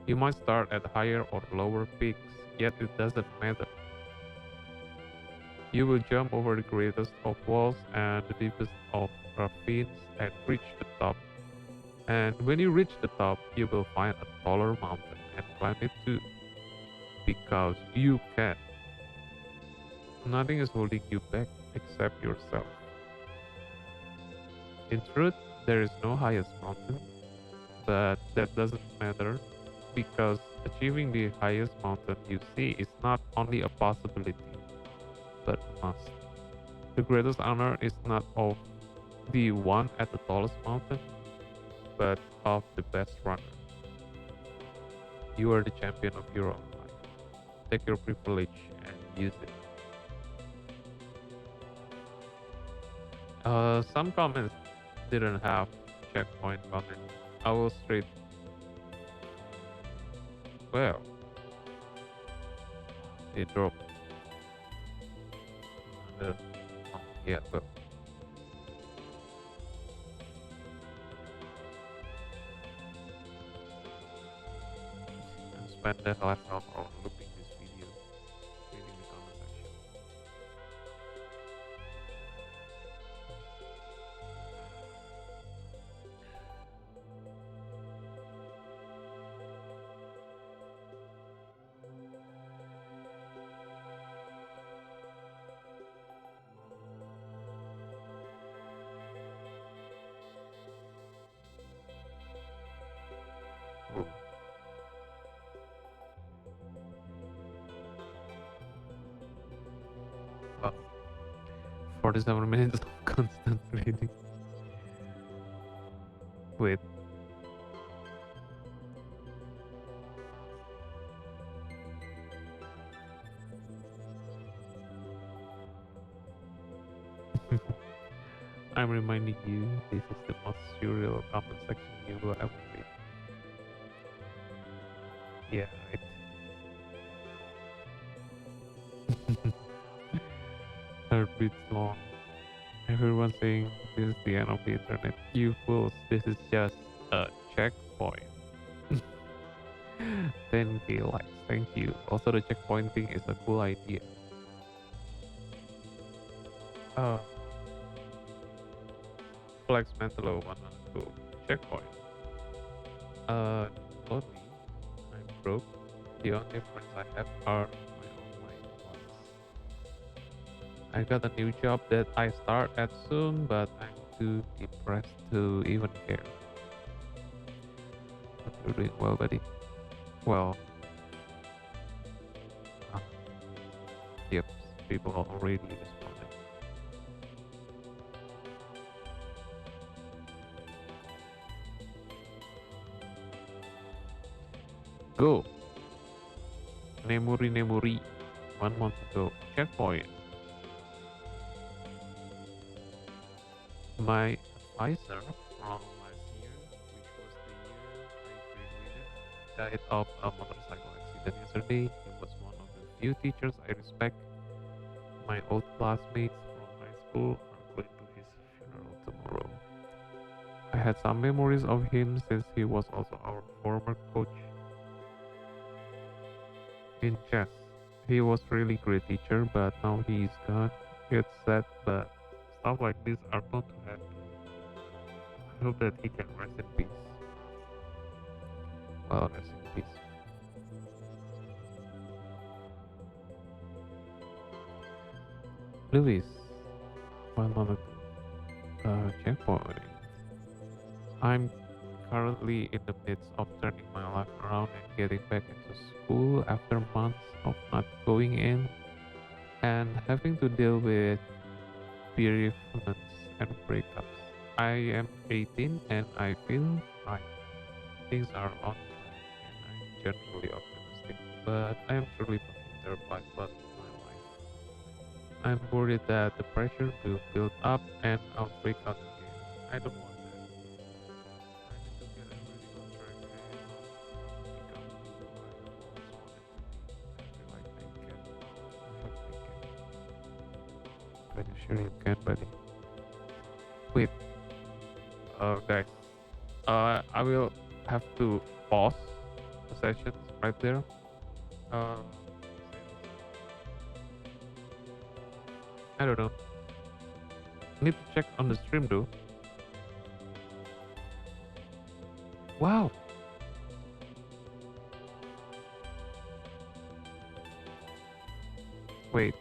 You might start at higher or lower peaks, yet it doesn't matter. You will jump over the greatest of walls and the deepest of ravines and reach the top. And when you reach the top, you will find a taller mountain and climb it too. Because you can. Nothing is holding you back except yourself. In truth, there is no highest mountain, but that doesn't matter because achieving the highest mountain you see is not only a possibility, but a must. The greatest honor is not of the one at the tallest mountain, but of the best runner. You are the champion of your own life. Take your privilege and use it. Some comments didn't have checkpoint comments. I will straight. Well, they dropped. Oh, yeah, well. I spent the last hour on looping this video, reading the comment section. Oh. 47 minutes of constant reading. Wait. I'm reminding you, this is the most surreal comment section you will ever read. Yeah, right. Heartbeats long. Everyone saying this is the end of the internet. You fools, this is just a checkpoint. 10k likes, thank you. Also, the checkpoint thing is a cool idea. Flex Mentalo wanna go checkpoint. Lonely. I'm broke. The only friends I have are my online ones. I got a new job that I start at soon, but I'm too depressed to even care. Hope you're doing well, buddy. Well, yep, people are already responding. Go. Nemuri Nemuri. 1 month ago. Checkpoint. My advisor from last year, which was the year I graduated, died of a motorcycle accident yesterday. He was one of the few teachers I respect. My old classmates from high school are going to his funeral tomorrow. I had some memories of him since he was also our former coach in chess. He was really great teacher, but now he is gone. It's sad, but stuff like this are bound to happen. I hope that he can rest in peace. Well, rest in peace. Luis, 1 month checkpoint. I'm currently in the midst of turning my life around and getting back into school after months of not going in and having to deal with bereavements and breakups. I am 18 and I feel fine. Things are on track and I'm generally optimistic, but I am truly fucking terrified about my life. I'm worried that the pressure will build up and I'll freak out again. I don't want that. I need to get everything on track and become who I always wanted to be. I feel like I can. I hope I can. Can you sure you can, buddy? Wait, guys. I will have to pause the sessions right there. Uh, I don't know. Need to check on the stream though. Wow. Wait.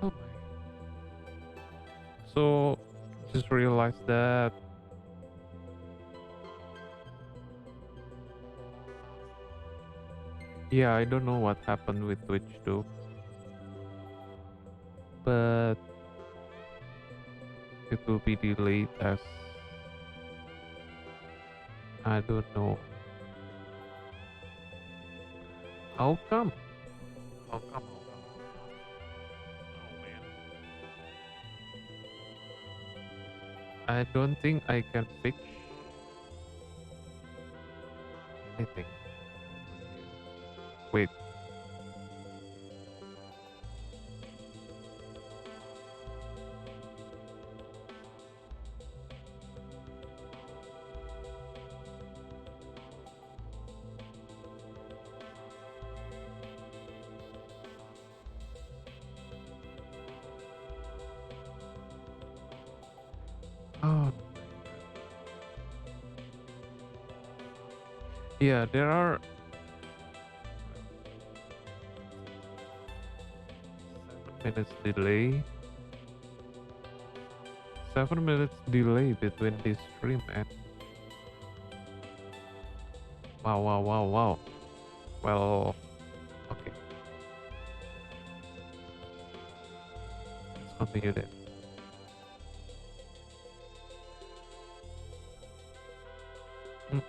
Oh my. So, just realized that. Yeah, I don't know what happened with Twitch though, but it will be delayed as I don't know. How come? How come? How come? Oh man. I don't think I can fix anything. Wait. Oh. Yeah, there are 7 minutes delay. 7 minutes delay between this stream and wow, wow, wow, wow. Well, okay, let's continue then. Hmm.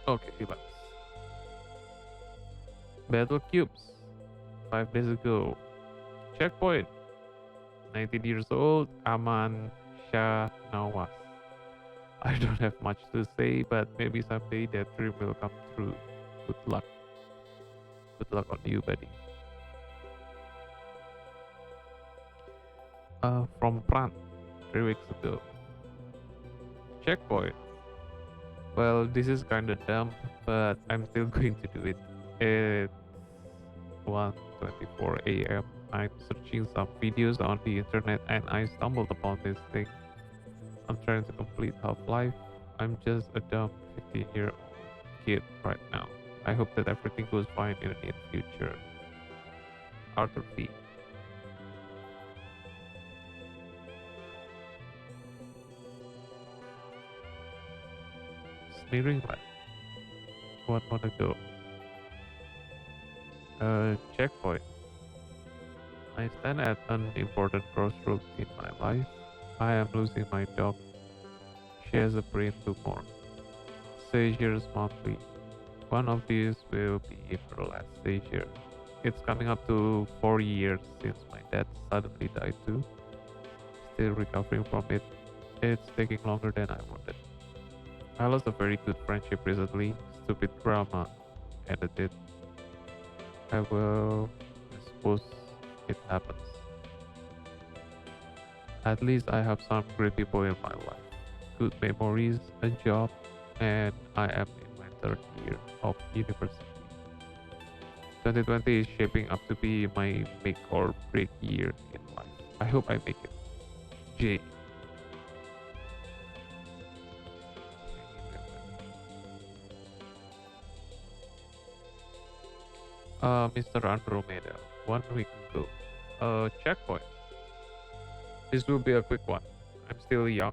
Okay, relax. Battle cubes. 5 days ago. Checkpoint. 19 years old. Aman Shah Nawas. I don't have much to say, but maybe someday that dream will come true. Good luck. Good luck on you, buddy. From Pran, 3 weeks ago. Checkpoint. Well, this is kinda dumb, but I'm still going to do it. It's 1:24 a.m. I'm searching some videos on the internet and I stumbled upon this thing. I'm trying to complete Half-Life. I'm just a dumb 15-year-old kid right now. I hope that everything goes fine in the near future. Arthur V. Sneering left. One month ago. Checkpoint. I stand at an important crossroads in my life. I am losing my dog. She has a brain tumor. Seizures monthly. One of these will be her last seizure. It's coming up to 4 years since my dad suddenly died too. Still recovering from it. It's taking longer than I wanted. I lost a very good friendship recently. Stupid drama ended it. I suppose it happens. At least I have some great people in my life. Good memories, a job, and I am in my third year of university. 2020 is shaping up to be my make or break year in life. I hope I make it. J. Mr. Andromeda, 1 week ago. Checkpoint. This will be a quick one. I'm still young,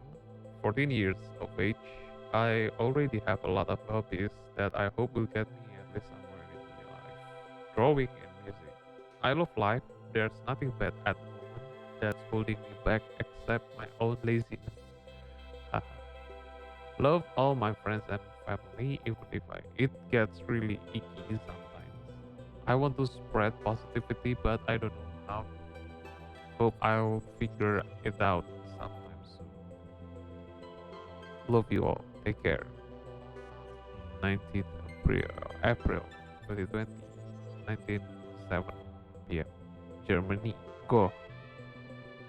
14 years of age. I already have a lot of hobbies that I hope will get me at least somewhere in my life. Drawing and music. I love life. There's nothing bad at the moment that's holding me back except my own laziness. Love all my friends and family, even if it gets really icky sometimes. I want to spread positivity, but I don't know how. Hope I'll figure it out sometime soon. Love you all. Take care. 19th April 2020, 19:07 p.m. Germany. Go.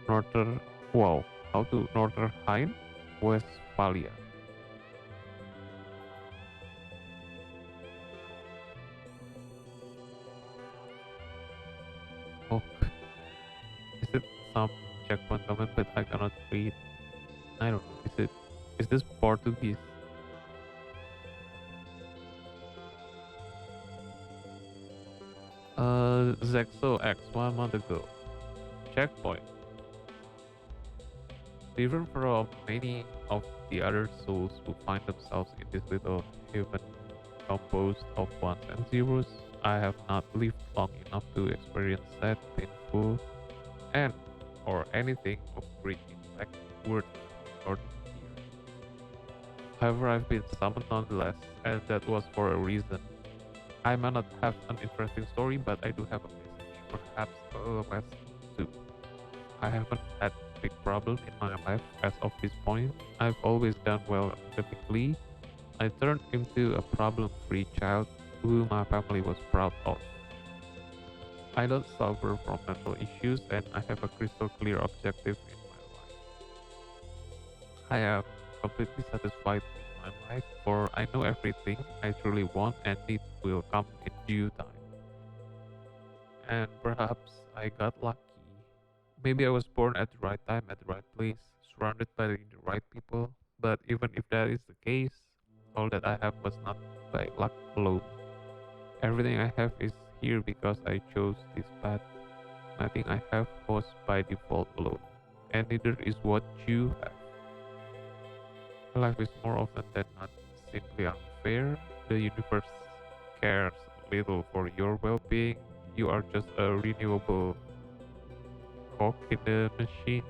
Northern. Wow. How to Northern Rhine, Westphalia. Oh, is it some checkpoint comment, but I cannot read? I don't know. Is this Portuguese? Zexo X 1 month ago. Checkpoint. Different from many of the other souls who find themselves in this little heaven composed of ones and zeros, I have not lived long enough to experience sad, painful, and or anything of great impact worth recording here. However, I've been summoned nonetheless, and that was for a reason. I may not have an interesting story, but I do have a message, perhaps a lesson too. I haven't had a big problem in my life as of this point. I've always done well academically. I turned into a problem-free child who my family was proud of. I don't suffer from mental issues and I have a crystal clear objective in my life. I am completely satisfied with my life for I know everything I truly want and it will come in due time. And perhaps I got lucky. Maybe I was born at the right time at the right place, surrounded by the right people. But even if that is the case, all that I have was not by luck alone. Everything I have is here because I chose this path. Nothing I have was by default alone, and neither is what you have. Life is more often than not simply unfair. The universe cares little for your well-being. You are just a renewable cog in the machine,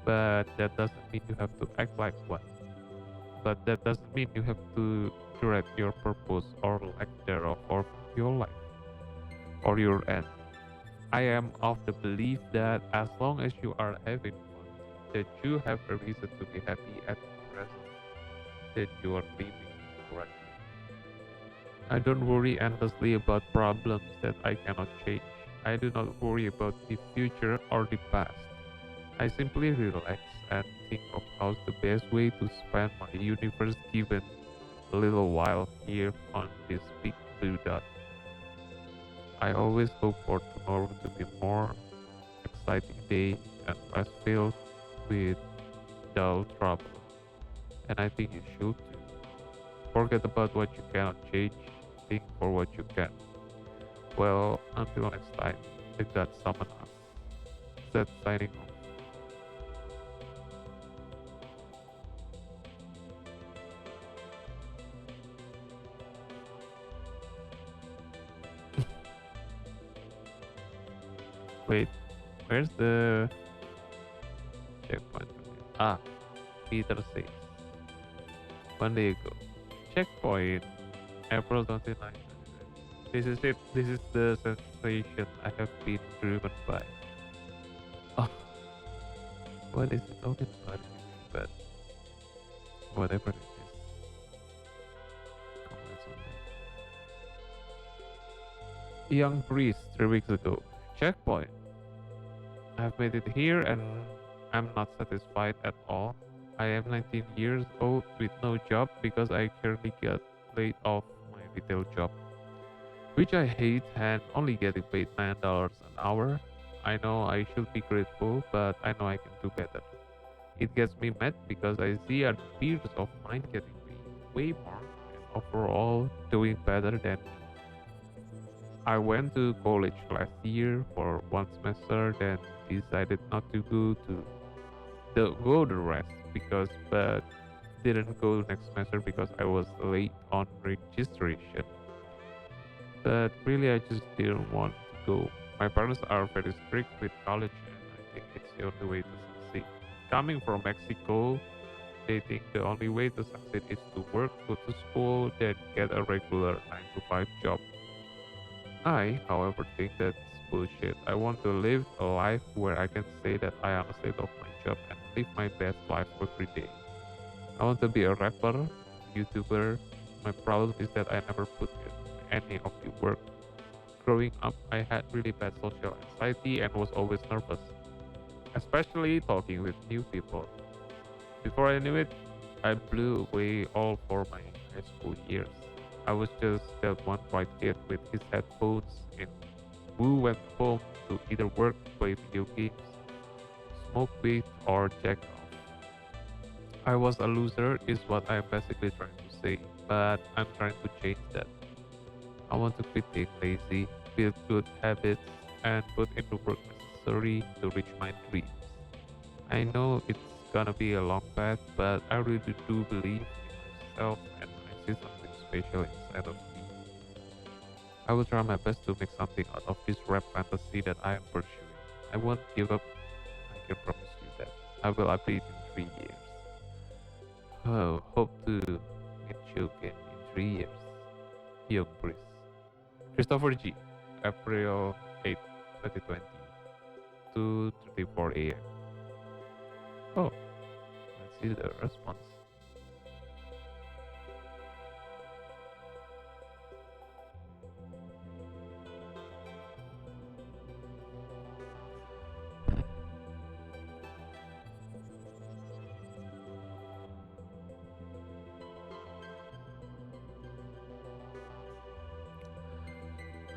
but that doesn't mean you have to act like one. But that doesn't mean you have to direct your purpose or lack thereof of your life or your end. I am of the belief that as long as you are having fun, that you have a reason to be happy at present, that you are living correctly. I don't worry endlessly about problems that I cannot change. I do not worry about the future or the past. I simply relax and think of how's the best way to spend my universe given a little while here on this big blue dot. I always hope for tomorrow to be more exciting day and less filled with dull trouble. And I think you should too. Forget about what you cannot change, think for what you can. Well, until next time, the gods summon us. Set signing off. Wait, where's the checkpoint? Ah, Peter says. One day ago. Checkpoint. April 29th. This is it. This is the sensation I have been driven by. Oh, what is it talking about? But whatever it is. Comments on that. Young priest 3 weeks ago. Checkpoint. I've made it here and I'm not satisfied at all. I am 19 years old with no job because I currently got laid off my retail job, which I hate and only getting paid $9 an hour. I know I should be grateful, but I know I can do better. It gets me mad because I see other peers of mine getting paid way more and overall doing better than me. I went to college last year for one semester, then decided not to go the rest because but didn't go next semester because I was late on registration. But really I just didn't want to go. My parents are very strict with college and I think it's the only way to succeed. Coming from Mexico, they think the only way to succeed is to work, go to school, then get a regular 9 to 5 job. I, however, think that's bullshit. I want to live a life where I can say that I honestly love my job and live my best life every day. I want to be a rapper, YouTuber. My problem is that I never put in any of the work. Growing up, I had really bad social anxiety and was always nervous, especially talking with new people. Before I knew it, I blew away all for my high school years. I was just that one white kid with his headphones in who went home to either work, play video games, smoke weed, or jack off. I was a loser, is what I'm basically trying to say, but I'm trying to change that. I want to quit being lazy, build good habits, and put in the work necessary to reach my dreams. I know it's gonna be a long path, but I really do believe in myself and I see something special inside of me. I will try my best to make something out of this rap fantasy that I am pursuing. I won't give up, I can promise you that. I will update in 3 years. Oh, hope to meet you again in 3 years. Young Breeze. Christopher G. April 8th, 2020. 2:34 a.m. Oh, let's see the response.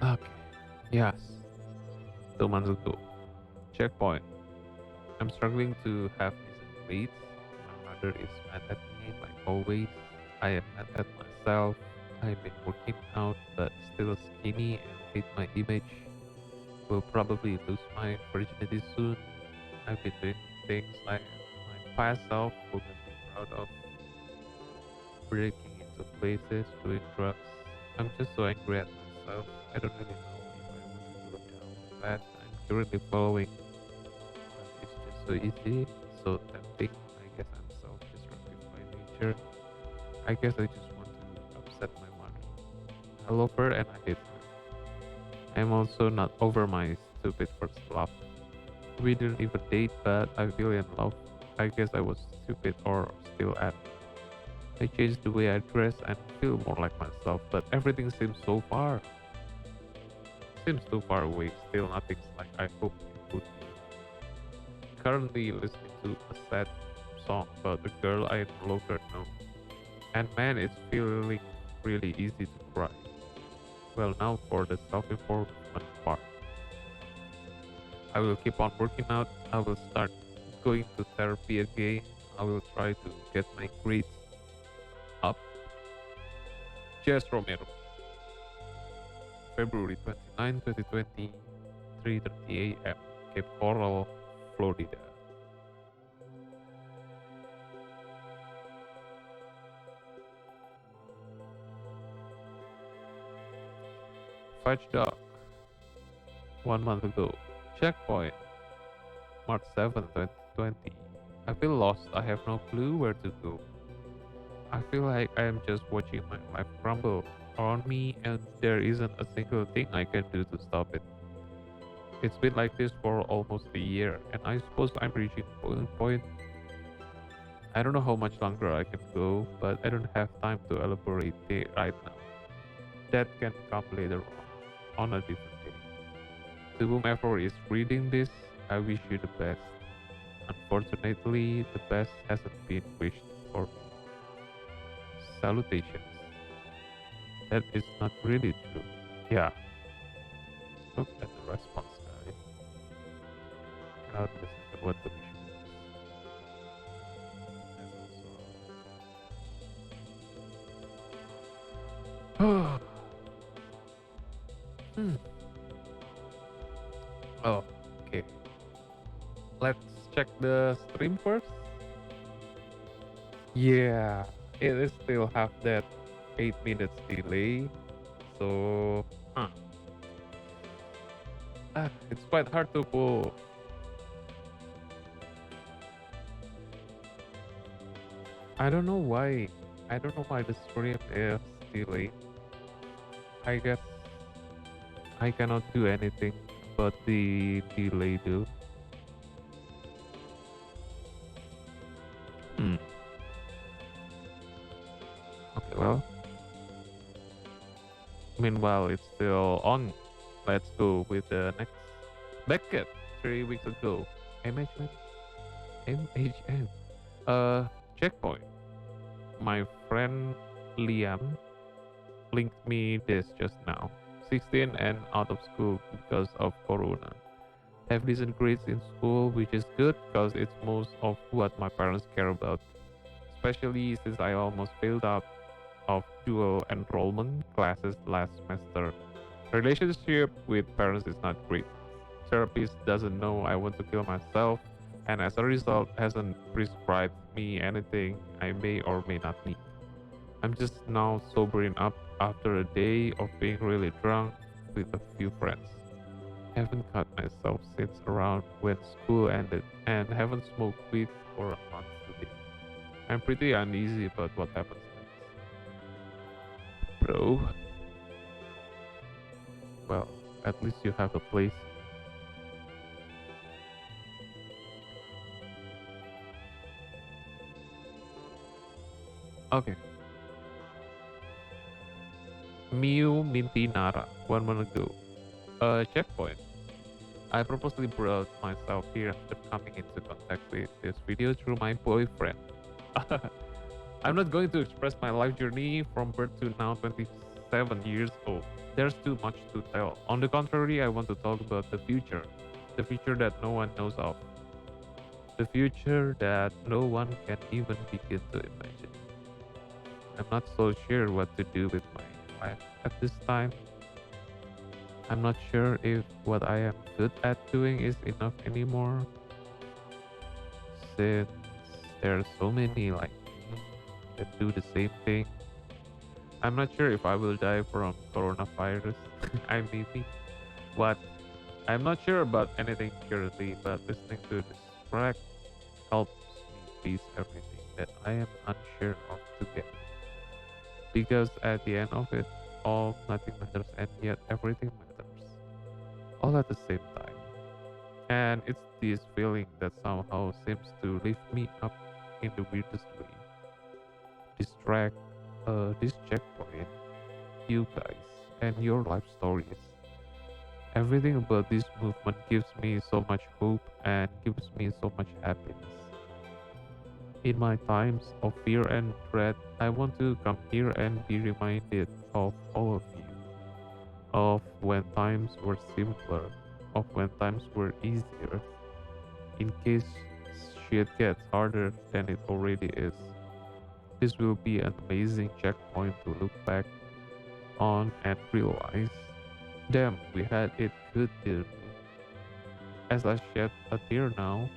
Okay. Yes. 2 months ago. Checkpoint. I'm struggling to have decent grades. My mother is mad at me like always. I am mad at myself. I've been working out but still skinny and hate my image. Will probably lose my virginity soon. I've been doing things like my past self wouldn't be proud of, breaking into places, doing drugs. I'm just so angry at myself. I don't really know if I want to go down the path I'm currently following. But it's just so easy, so tempting. I guess I'm self-destructive by nature. I guess I just want to upset my mother. I love her and I hate her. I'm also not over my stupid first love. We didn't even date, but I feel in love. I guess I was stupid or still am. I changed the way I dress and feel more like myself, but everything seems too far away. Still nothing's like I hoped it would be. Currently listening to a sad song about a girl I no longer know. And man, it's feeling really easy to cry. Well, now for the self-improvement part. I will keep on working out. I will start going to therapy again. I will try to get my grades up. Jess Romero, February 29, 2020, 3:30 a.m. Cape Coral, Florida. Fudge Dog, 1 month ago. Checkpoint, March 7, 2020. I feel lost. I have no clue where to go. I feel like I am just watching my life crumble around me and there isn't a single thing I can do to stop it. It's been like this for almost a year, and I suppose I'm reaching boiling point. I don't know how much longer I can go, but I don't have time to elaborate it right now. That can come later on a different day. To whomever is reading this, I wish you the best. Unfortunately, the best hasn't been wished for me. Salutations. That is not really true. Yeah, look at the response, guys. Cannot listen to what the mission is. And also. Hmm. Oh, okay. Let's check the stream first. Yeah, it is still have that 8 minutes delay. So, it's quite hard to pull. I don't know why. I don't know why the stream is delayed. I guess I cannot do anything but the delay do. Hmm. Okay, well. Meanwhile, it's still on. Let's go with the next. Beckett, 3 weeks ago. MHM? MHM. Checkpoint. My friend Liam linked me this just now. 16 and out of school because of Corona. Have decent grades in school, which is good because it's most of what my parents care about. Especially since I almost failed out of dual enrollment classes last semester. Relationship with parents is not great. Therapist doesn't know I want to kill myself, and as a result, hasn't prescribed me anything I may or may not need. I'm just now sobering up after a day of being really drunk with a few friends. Haven't cut myself since around when school ended, and haven't smoked weed for a month today. I'm pretty uneasy about what happens next. Bro, well, at least you have a place. Okay. Miu Minty Nara, 1 month ago. Checkpoint. I purposely brought myself here after coming into contact with this video through my boyfriend. I'm not going to express my life journey from birth to now 27 years old. There's too much to tell. On the contrary, I want to talk about the future. The future that no one knows of. The future that no one can even begin to imagine. I'm not so sure what to do with my life at this time. I'm not sure if what I am good at doing is enough anymore. Since there are so many like me that do the same thing. I'm not sure if I will die from coronavirus. I may be. What? I'm not sure about anything currently, but listening to this track helps me face everything that I am unsure of together. Because at the end of it all, nothing matters and yet everything matters. All at the same time. And it's this feeling that somehow seems to lift me up in the weirdest way. This checkpoint, you guys, and your life stories. Everything about this movement gives me so much hope and gives me so much happiness. In my times of fear and dread, I want to come here and be reminded of all of you, of when times were simpler, of when times were easier, in case shit gets harder than it already is. This will be an amazing checkpoint to look back on and realize, damn, we had it good, didn't we? As I shed a tear now,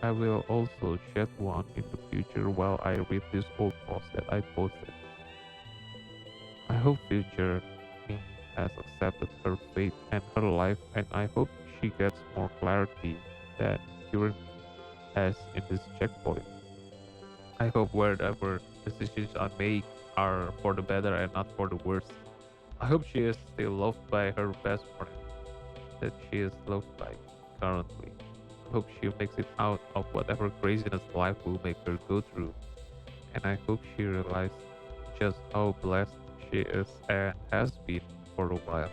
I will also shed one in the future while I read this old post that I posted. I hope future me has accepted her fate and her life, and I hope she gets more clarity than current has in this checkpoint. I hope whatever decisions I make are for the better and not for the worse. I hope she is still loved by her best friend that she is loved by currently. I hope she makes it out of whatever craziness life will make her go through. And I hope she realizes just how blessed she is and has been for a while.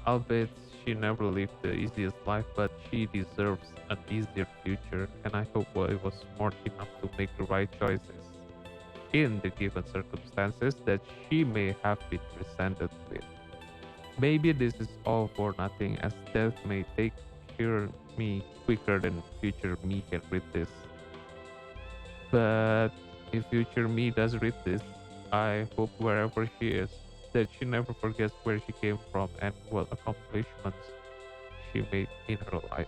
Albeit she never lived the easiest life, but she deserves an easier future, and I hope I was smart enough to make the right choices in the given circumstances that she may have been presented with. Maybe this is all for nothing, as death may take care me quicker than future me can read this. But if future me does read this, I hope wherever she is, that she never forgets where she came from and what accomplishments she made in her life.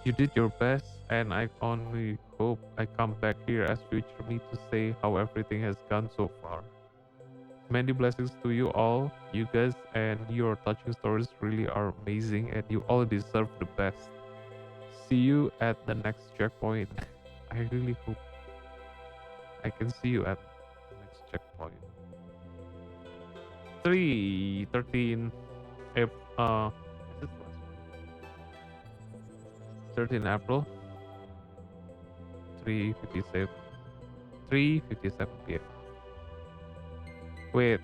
You did your best, and I only hope I come back here as future me to say how everything has gone so far. Many blessings to you all, you guys, and your touching stories really are amazing, and you all deserve the best. See you at the next checkpoint. I really hope I can see you at the next checkpoint. 313 April, is this the last one? 13 April, 3:57, 3:57 p.m. Wait.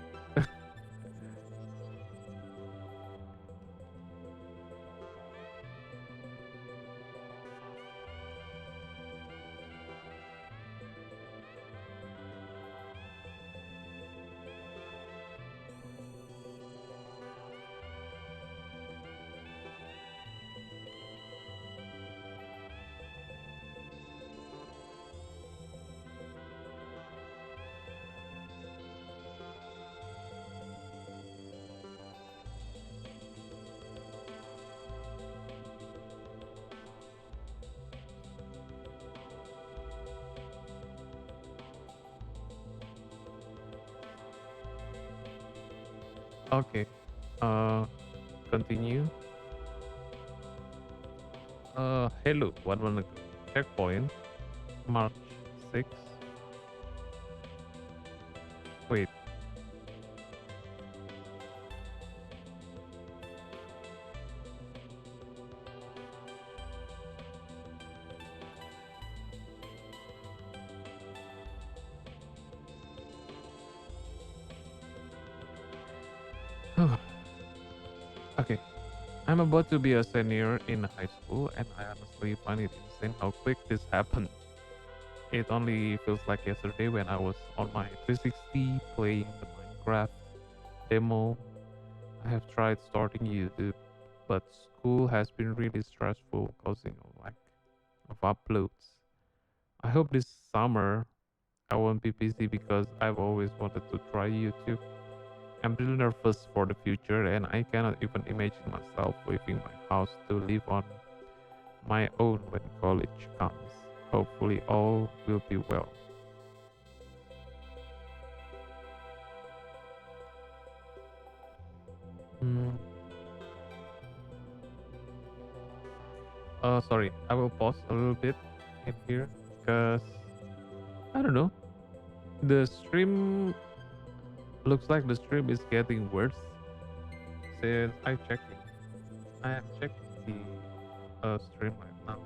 Okay. Uh, Continue. Hello. 1 month ago. Checkpoint. March 6th. Wait. Okay. I'm about to be a senior in high school, and I honestly find it insane how quick this happened. It only feels like yesterday when I was on my 360 playing the Minecraft demo. I have tried starting YouTube, but school has been really stressful, causing a lack of uploads. I hope this summer I won't be busy because I've always wanted to try YouTube. I'm really nervous for the future, and I cannot even imagine myself leaving my house to live on my own when college comes. Hopefully all will be well. Mm, Sorry, I will pause a little bit in here because I don't know. The stream looks like the stream is getting worse since I checked it. I am checking the stream right now.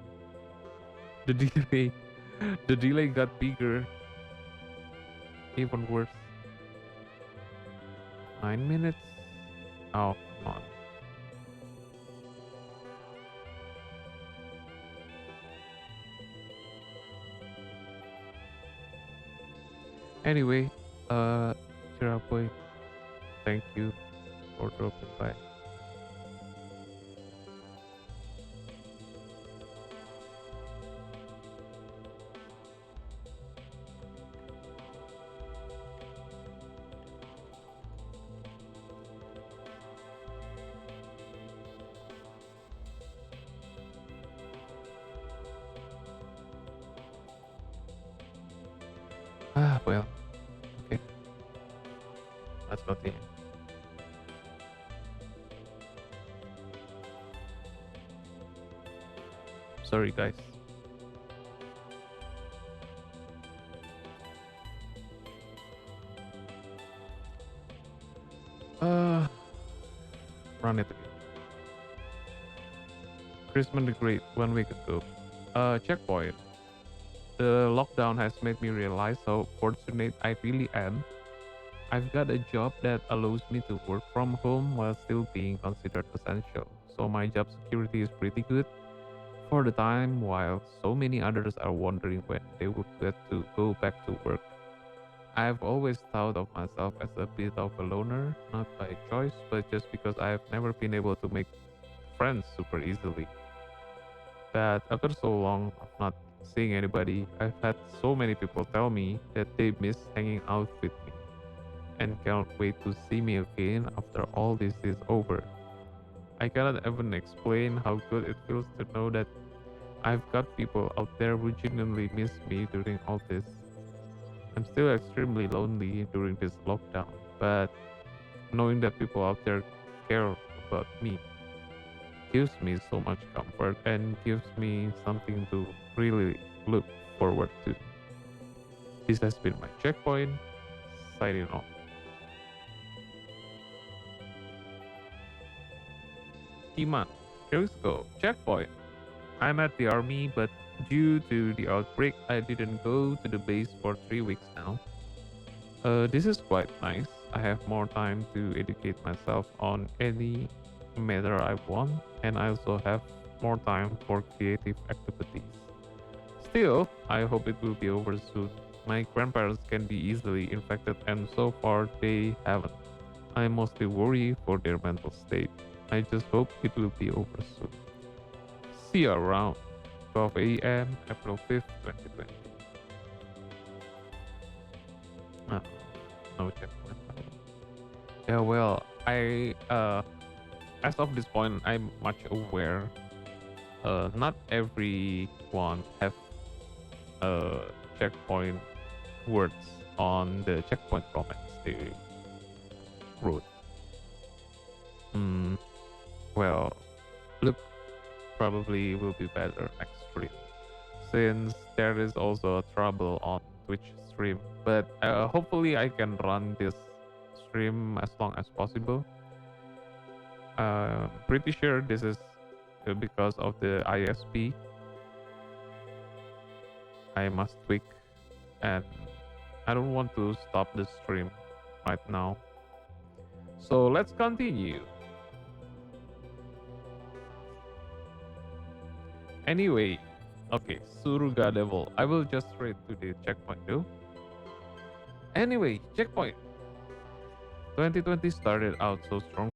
The delay, the delay got bigger, even worse. 9 minutes. Oh, come on. Anyway, uh, Chiraboy, thank you for dropping by. Well, okay, let's continue. Sorry, guys. Uh, Run it again. Christmas the Great 1 week ago. Checkpoint. The lockdown has made me realize how fortunate I really am. I've got a job that allows me to work from home while still being considered essential. So my job security is pretty good for the time, while so many others are wondering when they would get to go back to work. I've always thought of myself as a bit of a loner, not by choice, but just because I've never been able to make friends super easily. But after so long of not seeing anybody, I've had so many people tell me that they miss hanging out with me and can't wait to see me again after all this is over. I cannot even explain how good it feels to know that I've got people out there who genuinely miss me during all this. I'm still extremely lonely during this lockdown, but knowing that people out there care about me gives me so much comfort and gives me something to really look forward to. This has been my checkpoint. Signing off. Iman, here we go. Checkpoint. I'm at the army, but due to the outbreak, I didn't go to the base for 3 weeks now. This is quite nice. I have more time to educate myself on any matter I want, and I also have more time for creative activities. Still, I hope it will be over soon. My grandparents can be easily infected, and so far they haven't. I mostly worry for their mental state. I just hope it will be over soon. See you around. 12 a.m. April 5th, 2020. Ah, no checkpoint. Yeah, well, as of this point, I'm much aware. Not everyone have checkpoint words on the checkpoint comments they wrote. Mm, well, look, probably will be better next stream, since there is also a trouble on Twitch stream. But hopefully, I can run this stream as long as possible. Pretty sure this is because of the ISP. I must tweak, and I don't want to stop the stream right now. So let's continue. Anyway, okay, Suruga Devil. I will just read to the checkpoint though. Anyway, checkpoint. 2020 started out so strong